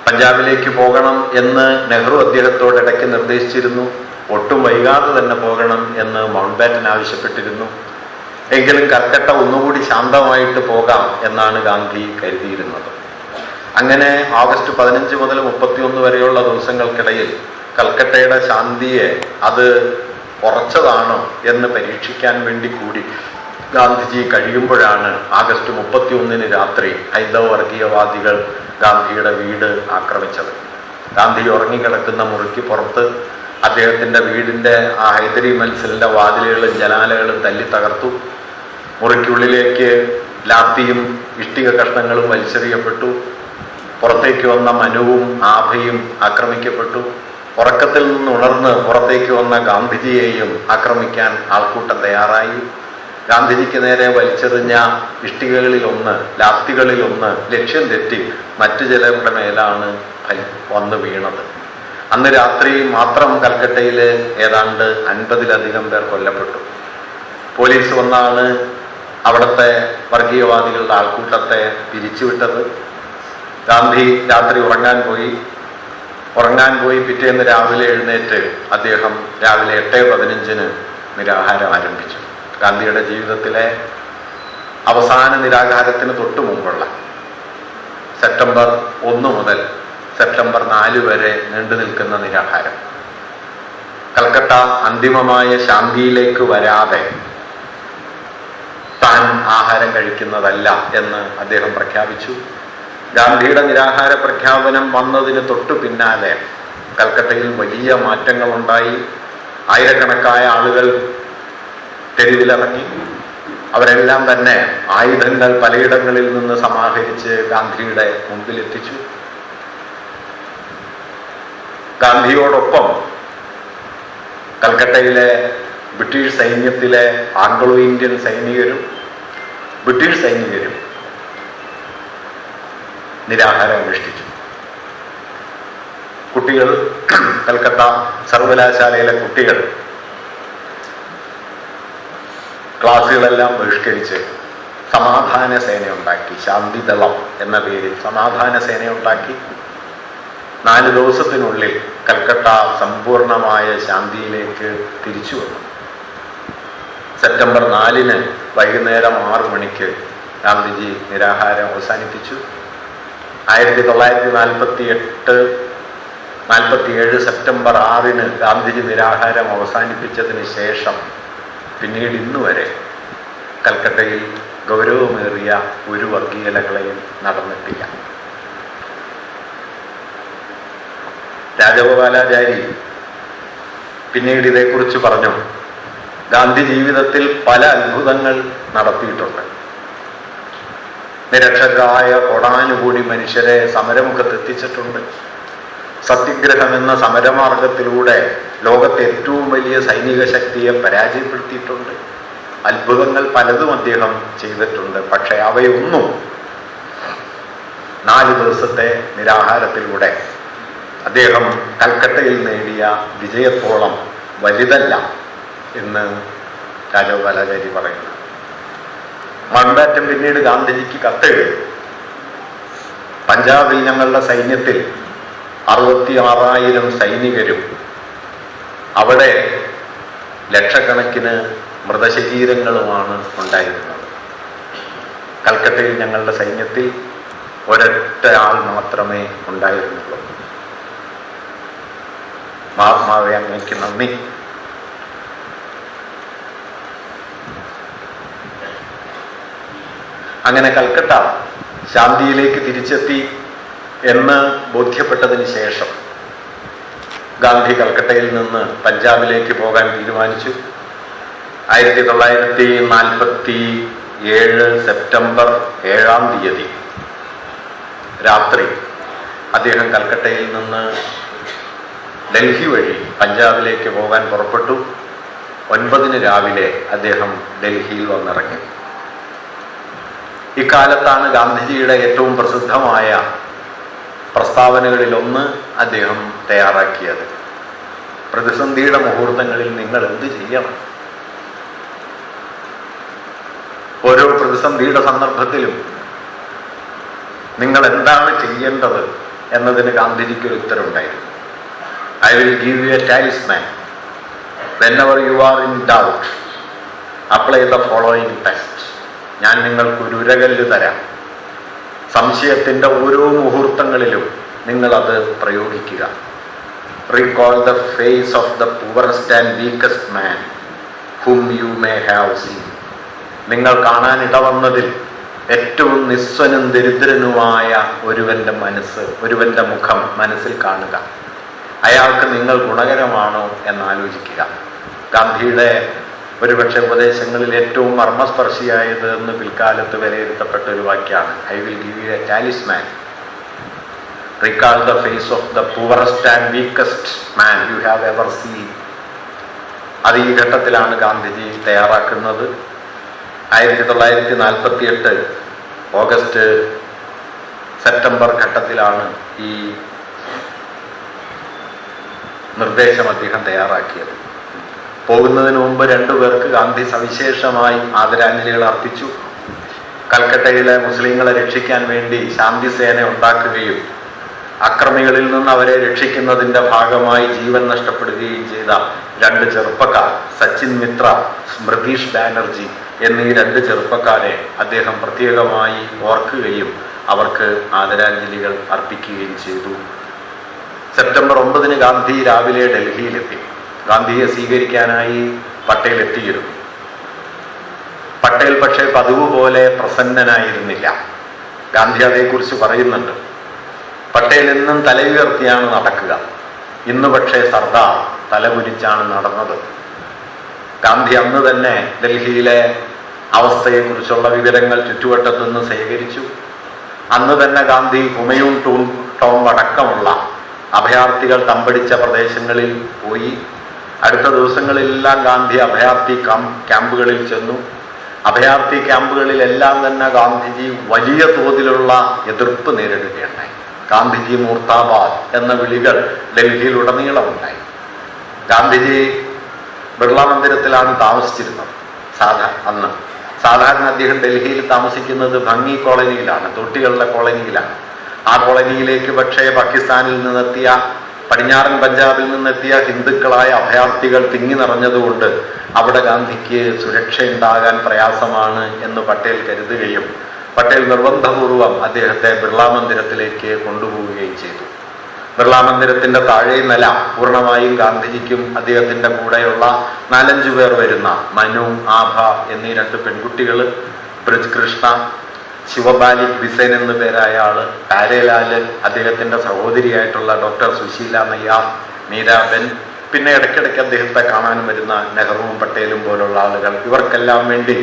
പഞ്ചാബിലേക്ക് പോകണം എന്ന് നെഹ്റു അദ്ദേഹത്തോട് ഇടയ്ക്ക് നിർദ്ദേശിച്ചിരുന്നു. ഒട്ടും വൈകാതെ തന്നെ പോകണം എന്ന് മൗണ്ട് ബാറ്റൻ ആവശ്യപ്പെട്ടിരുന്നു. എങ്കിലും കൽക്കട്ട ഒന്നുകൂടി ശാന്തമായിട്ട് പോകാം എന്നാണ് ഗാന്ധി കരുതിയിരുന്നത്. അങ്ങനെ ഓഗസ്റ്റ് 15 മുതൽ 31 വരെയുള്ള ദിവസങ്ങൾക്കിടയിൽ കൽക്കട്ടയുടെ ശാന്തിയെ അത് ഉറച്ചതാണോ എന്ന് പരീക്ഷിക്കാൻ വേണ്ടി കൂടി ഗാന്ധിജി കഴിയുമ്പോഴാണ് ഓഗസ്റ്റ് 31 രാത്രി ഹൈന്ദവ വർഗീയവാദികൾ ഗാന്ധിയുടെ വീട് ആക്രമിച്ചത്. ഗാന്ധി ഉറങ്ങിക്കിടക്കുന്ന മുറിക്ക് പുറത്ത് അദ്ദേഹത്തിൻ്റെ വീടിൻ്റെ ആ ഹൈദരി മൻസിലിൻ്റെ വാതിലുകളും ജനാലകളും തല്ലി തകർത്തു. മുറിക്കുള്ളിലേക്ക് ലാത്തിയും ഇഷ്ടിക കഷ്ണങ്ങളും വലിച്ചെറിയപ്പെട്ടു. പുറത്തേക്ക് വന്ന മനുവും ആഭയും ആക്രമിക്കപ്പെട്ടു. ഉറക്കത്തിൽ നിന്ന് ഉണർന്ന് പുറത്തേക്ക് വന്ന ഗാന്ധിജിയെയും ആക്രമിക്കാൻ ആൾക്കൂട്ടം തയ്യാറായി. ഗാന്ധിജിക്ക് നേരെ വലിച്ചെറിഞ്ഞ ഇഷ്ടികകളിലൊന്ന്, ലാത്തികളിലൊന്ന് ലക്ഷ്യം തെറ്റി മറ്റു ചിലരുടെ മേലാണ് വന്ന് വീണത്. അന്ന് രാത്രി മാത്രം കൽക്കട്ടയിൽ ഏതാണ്ട് 50-ലധികം പേർ കൊല്ലപ്പെട്ടു. പോലീസ് വന്നാണ് അവിടുത്തെ വർഗീയവാദികളുടെ ആൾക്കൂട്ടത്തെ പിരിച്ചുവിട്ടത്. ഗാന്ധി രാത്രി ഉറങ്ങാൻ പോയി പിറ്റേന്ന് രാവിലെ എഴുന്നേറ്റ് അദ്ദേഹം രാവിലെ 8:15 നിരാഹാരം ആരംഭിച്ചു. ഗാന്ധിയുടെ ജീവിതത്തിലെ അവസാന നിരാഹാരത്തിന് തൊട്ടു മുമ്പുള്ള സെപ്റ്റംബർ 1 മുതൽ സെപ്റ്റംബർ 4 വരെ നീണ്ടു നിൽക്കുന്ന നിരാഹാരം. കൽക്കട്ട അന്തിമമായ ശാന്തിയിലേക്ക് വരാതെ താൻ ആഹാരം കഴിക്കുന്നതല്ല എന്ന് അദ്ദേഹം പ്രഖ്യാപിച്ചു. ഗാന്ധിയുടെ നിരാഹാര പ്രഖ്യാപനം വന്നതിന് തൊട്ടു പിന്നാലെ കൽക്കട്ടയിൽ വലിയ മാറ്റങ്ങളുണ്ടായി. ആയിരക്കണക്കായ ആളുകൾ തെരുവിലിറങ്ങി. അവരെല്ലാം തന്നെ ആയുധങ്ങൾ പലയിടങ്ങളിൽ നിന്ന് സമാഹരിച്ച് ഗാന്ധിയുടെ മുമ്പിലെത്തിച്ചു. ഗാന്ധിയോടൊപ്പം കൽക്കട്ടയിലെ ബ്രിട്ടീഷ് സൈന്യത്തിലെ ആംഗ്ലോ ഇന്ത്യൻ സൈനികരും ബ്രിട്ടീഷ് സൈനികരും നിരാഹാരം അനുഷ്ഠിച്ചു. കുട്ടികൾ, കൽക്കട്ട സർവകലാശാലയിലെ കുട്ടികൾ ക്ലാസ്സുകളെല്ലാം ബഹിഷ്കരിച്ച് സമാധാന സേനയുണ്ടാക്കി. ശാന്തിദളം എന്ന പേരിൽ സമാധാന സേനയുണ്ടാക്കി. 4 ദിവസത്തിനുള്ളിൽ കൽക്കട്ട സമ്പൂർണമായ ശാന്തിയിലേക്ക് തിരിച്ചു വന്നു. സെപ്റ്റംബർ 4 വൈകുന്നേരം 6 മണിക്ക് ഗാന്ധിജി നിരാഹാരം അവസാനിപ്പിച്ചു. 1947 സെപ്റ്റംബർ 6 ഗാന്ധിജി നിരാഹാരം അവസാനിപ്പിച്ചതിന് ശേഷം പിന്നീട് ഇന്നുവരെ കൽക്കട്ടയിൽ ഗൗരവമേറിയ ഒരു വർഗീയതകളെയും നടന്നിട്ടില്ല. രാജഗോപാലാചാരി പിന്നീട് ഇതേക്കുറിച്ച് പറഞ്ഞു, ഗാന്ധി ജീവിതത്തിൽ പല അത്ഭുതങ്ങൾ നടത്തിയിട്ടുണ്ട്. നിരക്ഷരായ കോടാനുകൂടി മനുഷ്യരെ സമരമുഖത്തെത്തിച്ചിട്ടുണ്ട്. സത്യഗ്രഹം എന്ന സമരമാർഗത്തിലൂടെ ലോകത്തെ ഏറ്റവും വലിയ സൈനിക ശക്തിയെ പരാജയപ്പെടുത്തിയിട്ടുണ്ട്. അത്ഭുതങ്ങൾ പലതും അദ്ദേഹം ചെയ്തിട്ടുണ്ട്. പക്ഷെ അവയൊന്നും 4 ദിവസത്തെ നിരാഹാരത്തിലൂടെ അദ്ദേഹം കൽക്കട്ടയിൽ നേടിയ വിജയത്തോളം വലുതല്ല എന്ന് രാജഗോപാലാചാരി പറയുന്നു. മൗണ്ട്ബാറ്റൻ പിന്നീട് ഗാന്ധിജിക്ക് കത്തെഴുതി, പഞ്ചാബിൽ ഞങ്ങളുടെ സൈന്യത്തിൽ 66,000 സൈനികരും അവിടെ ലക്ഷക്കണക്കിന് മൃതശരീരങ്ങളുമാണ് ഉണ്ടായിരുന്നത്. കൽക്കട്ടയിൽ ഞങ്ങളുടെ സൈന്യത്തിൽ ഒരൊറ്റ ആൾ മാത്രമേ ഉണ്ടായിരുന്നുള്ളൂ. മഹാത്മാവേ, അങ്ങേക്ക് നന്ദി. അങ്ങനെ കൽക്കട്ട ശാന്തിയിലേക്ക് തിരിച്ചെത്തി എന്ന് ബോധ്യപ്പെട്ടതിന് ശേഷം ഗാന്ധി കൽക്കട്ടയിൽ നിന്ന് പഞ്ചാബിലേക്ക് പോകാൻ തീരുമാനിച്ചു. 1947 സെപ്റ്റംബർ 7 രാത്രി അദ്ദേഹം കൽക്കട്ടയിൽ നിന്ന് ഡൽഹി വഴി പഞ്ചാബിലേക്ക് പോകാൻ പുറപ്പെട്ടു. 9 രാവിലെ അദ്ദേഹം ഡൽഹിയിൽ വന്നിറങ്ങി. ഇക്കാലത്താണ് ഗാന്ധിജിയുടെ ഏറ്റവും പ്രസിദ്ധമായ പ്രസ്താവനകളിലൊന്ന് അദ്ദേഹം തയ്യാറാക്കിയത്. പ്രതിസന്ധിയുടെ മുഹൂർത്തങ്ങളിൽ നിങ്ങൾ എന്ത് ചെയ്യണം? ഓരോ പ്രതിസന്ധിയുടെ സന്ദർഭത്തിലും നിങ്ങൾ എന്താണ് ചെയ്യേണ്ടത് എന്നതിന് ഗാന്ധിജിക്ക് ഒരു ഉത്തരവുണ്ടായിരുന്നു. I will give you a talisman. Whenever you are in doubt, apply the following test. ഞാൻ നിങ്ങൾക്കൊരു ഉരകല്ല് തരാം. സംശയത്തിൻ്റെ ഓരോ മുഹൂർത്തങ്ങളിലും നിങ്ങളത് പ്രയോഗിക്കുക. Recall the face of the poorest and weakest man whom you may have seen. നിങ്ങൾ കാണാനിടവന്നതിൽ ഏറ്റവും നിസ്വനും ദരിദ്രനുമായ ഒരുവന്റെ മനസ്സ്, ഒരുവന്റെ മുഖം മനസ്സിൽ കാണുക. അയാൾക്ക് നിങ്ങൾ ഗുണകരമാണോ എന്നാലോചിക്കുക. ഗാന്ധിയുടെ ഒരുപക്ഷെ ഉപദേശങ്ങളിൽ ഏറ്റവും മർമ്മസ്പർശിയായത് എന്ന് പിൽക്കാലത്ത് വിലയിരുത്തപ്പെട്ട ഒരു വാക്യാണ്, I will give you a talisman, recall the face of the poorest and weakest man you have ever seen. അത് ഈ ഘട്ടത്തിലാണ് ഗാന്ധിജി തയ്യാറാക്കുന്നത്. 1948 ഓഗസ്റ്റ് സെപ്റ്റംബർ ഘട്ടത്തിലാണ് ഈ നിർദ്ദേശം അദ്ദേഹം തയ്യാറാക്കിയത്. പോകുന്നതിന് മുമ്പ് രണ്ടുപേർക്ക് ഗാന്ധി സവിശേഷമായി ആദരാഞ്ജലികൾ അർപ്പിച്ചു. കൽക്കട്ടയിലെ മുസ്ലിങ്ങളെ രക്ഷിക്കാൻ വേണ്ടി ശാന്തിസേന ഉണ്ടാക്കുകയും അക്രമികളിൽ നിന്ന് അവരെ രക്ഷിക്കുന്നതിന്റെ ഭാഗമായി ജീവൻ നഷ്ടപ്പെടുകയും ചെയ്ത രണ്ട് ചെറുപ്പക്കാർ, സച്ചിൻ മിത്ര, സ്മൃതീഷ് ബാനർജി എന്നീ രണ്ട് ചെറുപ്പക്കാരെ അദ്ദേഹം പ്രത്യേകമായി ഓർക്കുകയും അവർക്ക് ആദരാഞ്ജലികൾ അർപ്പിക്കുകയും ചെയ്തു. സെപ്റ്റംബർ 9 ഗാന്ധി രാവിലെ ഡൽഹിയിലെത്തി. ഗാന്ധിയെ സ്വീകരിക്കാനായി പട്ടേൽ എത്തിയിരുന്നു. പട്ടേൽ പക്ഷേ പതിവ് പോലെ പ്രസന്നനായിരുന്നില്ല. ഗാന്ധി അതേക്കുറിച്ച് പറയുന്നുണ്ട്. പട്ടേൽ എന്നും തലയുയർത്തിയാണ് നടക്കുക, ഇന്ന് പക്ഷേ സർദാർ തലകുനിച്ചാണ് നടന്നത്. ഗാന്ധി അന്ന് തന്നെ ഡൽഹിയിലെ അവസ്ഥയെക്കുറിച്ചുള്ള വിവരങ്ങൾ ചുറ്റുവട്ടത്തു നിന്ന് ശേഖരിച്ചു. അന്ന് തന്നെ ഗാന്ധി ഹുമയൂൺ ടോംബ് അടക്കമുള്ള അഭയാർത്ഥികൾ തമ്പടിച്ച പ്രദേശങ്ങളിൽ പോയി. അടുത്ത ദിവസങ്ങളിലെല്ലാം ഗാന്ധി അഭയാർത്ഥി ക്യാമ്പുകളിൽ ചെന്നു. അഭയാർത്ഥി ക്യാമ്പുകളിലെല്ലാം തന്നെ ഗാന്ധിജി വലിയ തോതിലുള്ള എതിർപ്പ് നേരിടുകയുണ്ടായി. ഗാന്ധിജി മൂർത്താബാദ് എന്ന വിളികൾ ഡൽഹിയിൽ ഉടനീളമുണ്ടായി. ഗാന്ധിജി ബിർള മന്ദിരത്തിലാണ് താമസിച്ചിരുന്നത്. സാധാരണ അദ്ദേഹം ഡൽഹിയിൽ താമസിക്കുന്നത് ഭംഗി കോളനിയിലാണ്, തൊട്ടികളുടെ കോളനിയിലാണ്. ആ കോളനിയിലേക്ക് പക്ഷേ പാകിസ്ഥാനിൽ നിന്നെത്തിയ, പടിഞ്ഞാറൻ പഞ്ചാബിൽ നിന്നെത്തിയ ഹിന്ദുക്കളായ അഭയാർത്ഥികൾ തിങ്ങി നിറഞ്ഞതുകൊണ്ട് അവിടെ ഗാന്ധിക്ക് സുരക്ഷയുണ്ടാകാൻ പ്രയാസമാണ് എന്ന് പട്ടേൽ കരുതുകയും പട്ടേൽ നിർബന്ധപൂർവം അദ്ദേഹത്തെ ബിർള മന്ദിരത്തിലേക്ക് കൊണ്ടുപോവുകയും ചെയ്തു. ബിർള മന്ദിരത്തിന്റെ താഴെ നില പൂർണ്ണമായും ഗാന്ധിജിക്കും അദ്ദേഹത്തിന്റെ കൂടെയുള്ള 4-5 പേർ വരുന്ന മനു, ആഭ എന്നീ 2 പെൺകുട്ടികൾ, ബ്രിജ് കൃഷ്ണ, ശിവബാലി ബിസേൻ എന്നു പേരായ ആള്, പാരേലാല്, അദ്ദേഹത്തിന്റെ സഹോദരിയായിട്ടുള്ള ഡോക്ടർ സുശീല നയ്യാർ, മീരാബെൻ, പിന്നെ ഇടയ്ക്കിടയ്ക്ക് അദ്ദേഹത്തെ കാണാൻ വരുന്ന നെഹ്റുവും പട്ടേലും പോലുള്ള ആളുകൾ, ഇവർക്കെല്ലാം വേണ്ടി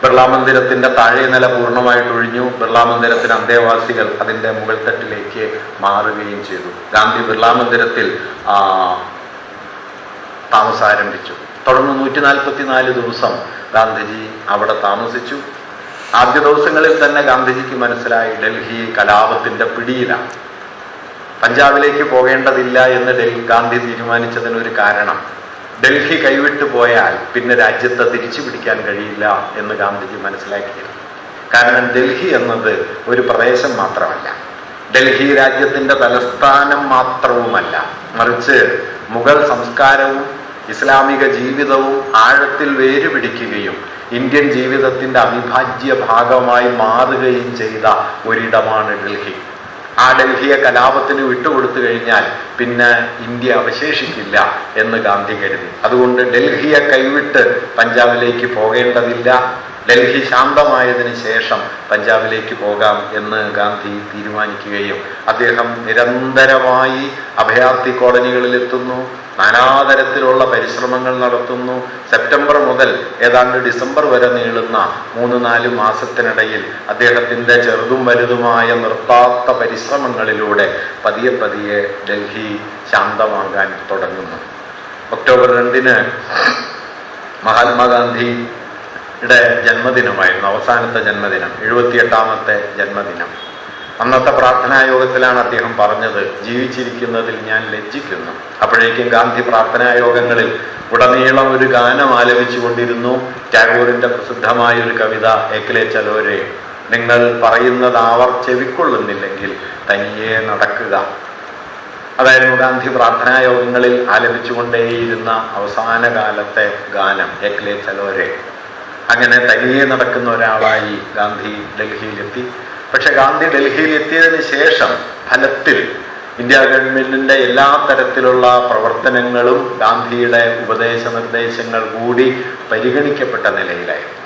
ബിർള മന്ദിരത്തിന്റെ താഴെ നില പൂർണ്ണമായിട്ട് ഒഴിഞ്ഞു. ബിർള മന്ദിരത്തിന് അന്തേവാസികൾ അതിന്റെ മുകൾ തട്ടിലേക്ക് മാറുകയും ചെയ്തു. ഗാന്ധി ബിർള മന്ദിരത്തിൽ താമസം ആരംഭിച്ചു. തുടർന്ന് 144 ദിവസം ഗാന്ധിജി അവിടെ താമസിച്ചു. ആദ്യ ദിവസങ്ങളിൽ തന്നെ ഗാന്ധിജിക്ക് മനസ്സിലായി ഡൽഹി കലാപത്തിന്റെ പിടിയിലാണ്. പഞ്ചാബിലേക്ക് പോകേണ്ടതില്ല എന്ന് ഗാന്ധി തീരുമാനിച്ചതിനൊരു കാരണം, ഡൽഹി കൈവിട്ടു പോയാൽ പിന്നെ രാജ്യത്തെ തിരിച്ചു പിടിക്കാൻ കഴിയില്ല എന്ന് ഗാന്ധിജി മനസ്സിലാക്കിയിരുന്നു. കാരണം ഡൽഹി എന്നത് ഒരു പ്രദേശം മാത്രമല്ല, ഡൽഹി രാജ്യത്തിന്റെ തലസ്ഥാനം മാത്രവുമല്ല, മറിച്ച് മുഗൾ സംസ്കാരവും ഇസ്ലാമിക ജീവിതവും ആഴത്തിൽ വേരുപിടിക്കുകയും ഇന്ത്യൻ ജീവിതത്തിന്റെ അവിഭാജ്യ ഭാഗമായി മാറുകയും ചെയ്ത ഒരിടമാണ് ഡൽഹി. ആ ഡൽഹിയെ കലാപത്തിന് വിട്ടുകൊടുത്തു കഴിഞ്ഞാൽ പിന്നെ ഇന്ത്യ അവശേഷിക്കില്ല എന്ന് ഗാന്ധി കരുതി. അതുകൊണ്ട് ഡൽഹിയെ കൈവിട്ട് പഞ്ചാബിലേക്ക് പോകേണ്ടതില്ല, ഡൽഹി ശാന്തമായതിനു ശേഷം പഞ്ചാബിലേക്ക് പോകാം എന്ന് ഗാന്ധി തീരുമാനിക്കുകയും അദ്ദേഹം നിരന്തരമായി അഭയാർത്ഥി കോളനികളിലെത്തുന്നു, നാനാതരത്തിലുള്ള പരിശ്രമങ്ങൾ നടത്തുന്നു. സെപ്റ്റംബർ മുതൽ ഏതാണ്ട് ഡിസംബർ വരെ നീളുന്ന 3-4 മാസത്തിനിടയിൽ അദ്ദേഹത്തിന്റെ ചെറുതും വലുതുമായ നിർത്താത്ത പരിശ്രമങ്ങളിലൂടെ പതിയെ പതിയെ ഡൽഹി ശാന്തമാകാൻ തുടങ്ങുന്നു. ഒക്ടോബർ 2 മഹാത്മാഗാന്ധിയുടെ ജന്മദിനമായിരുന്നു, അവസാനത്തെ ജന്മദിനം, 78ാമത്തെ ജന്മദിനം. അന്നത്തെ പ്രാർത്ഥനായോഗത്തിലാണ് അദ്ദേഹം പറഞ്ഞത്, ജീവിച്ചിരിക്കുന്നതിൽ ഞാൻ ലജ്ജിക്കുന്നു. അപ്പോഴേക്കും ഗാന്ധി പ്രാർത്ഥനായോഗങ്ങളിൽ ഉടനീളം ഒരു ഗാനം ആലപിച്ചു കൊണ്ടിരുന്നു. ടാഗോറിന്റെ പ്രസിദ്ധമായ ഒരു കവിത, ഏകലേ ചലോരെ, നിങ്ങൾ പറയുന്നത് അവർ ചെവിക്കൊള്ളുന്നില്ലെങ്കിൽ തനിയെ നടക്കുക. അതായിരുന്നു ഗാന്ധി പ്രാർത്ഥനായോഗങ്ങളിൽ ആലപിച്ചുകൊണ്ടേയിരുന്ന അവസാന കാലത്തെ ഗാനം, ഏകലേ ചലോരെ. അങ്ങനെ തനിയെ നടക്കുന്ന ഒരാളായി ഗാന്ധി ഡൽഹിയിലെത്തി. പക്ഷെ ഗാന്ധി ഡൽഹിയിൽ എത്തിയതിനു ശേഷം ഫലത്തിൽ ഇന്ത്യ ഗവൺമെന്റിന്റെ എല്ലാ തരത്തിലുള്ള പ്രവർത്തനങ്ങളും ഗാന്ധിയുടെ ഉപദേശ നിർദ്ദേശങ്ങൾ കൂടി പരിഗണിക്കപ്പെട്ട നിലയിലായിരുന്നു.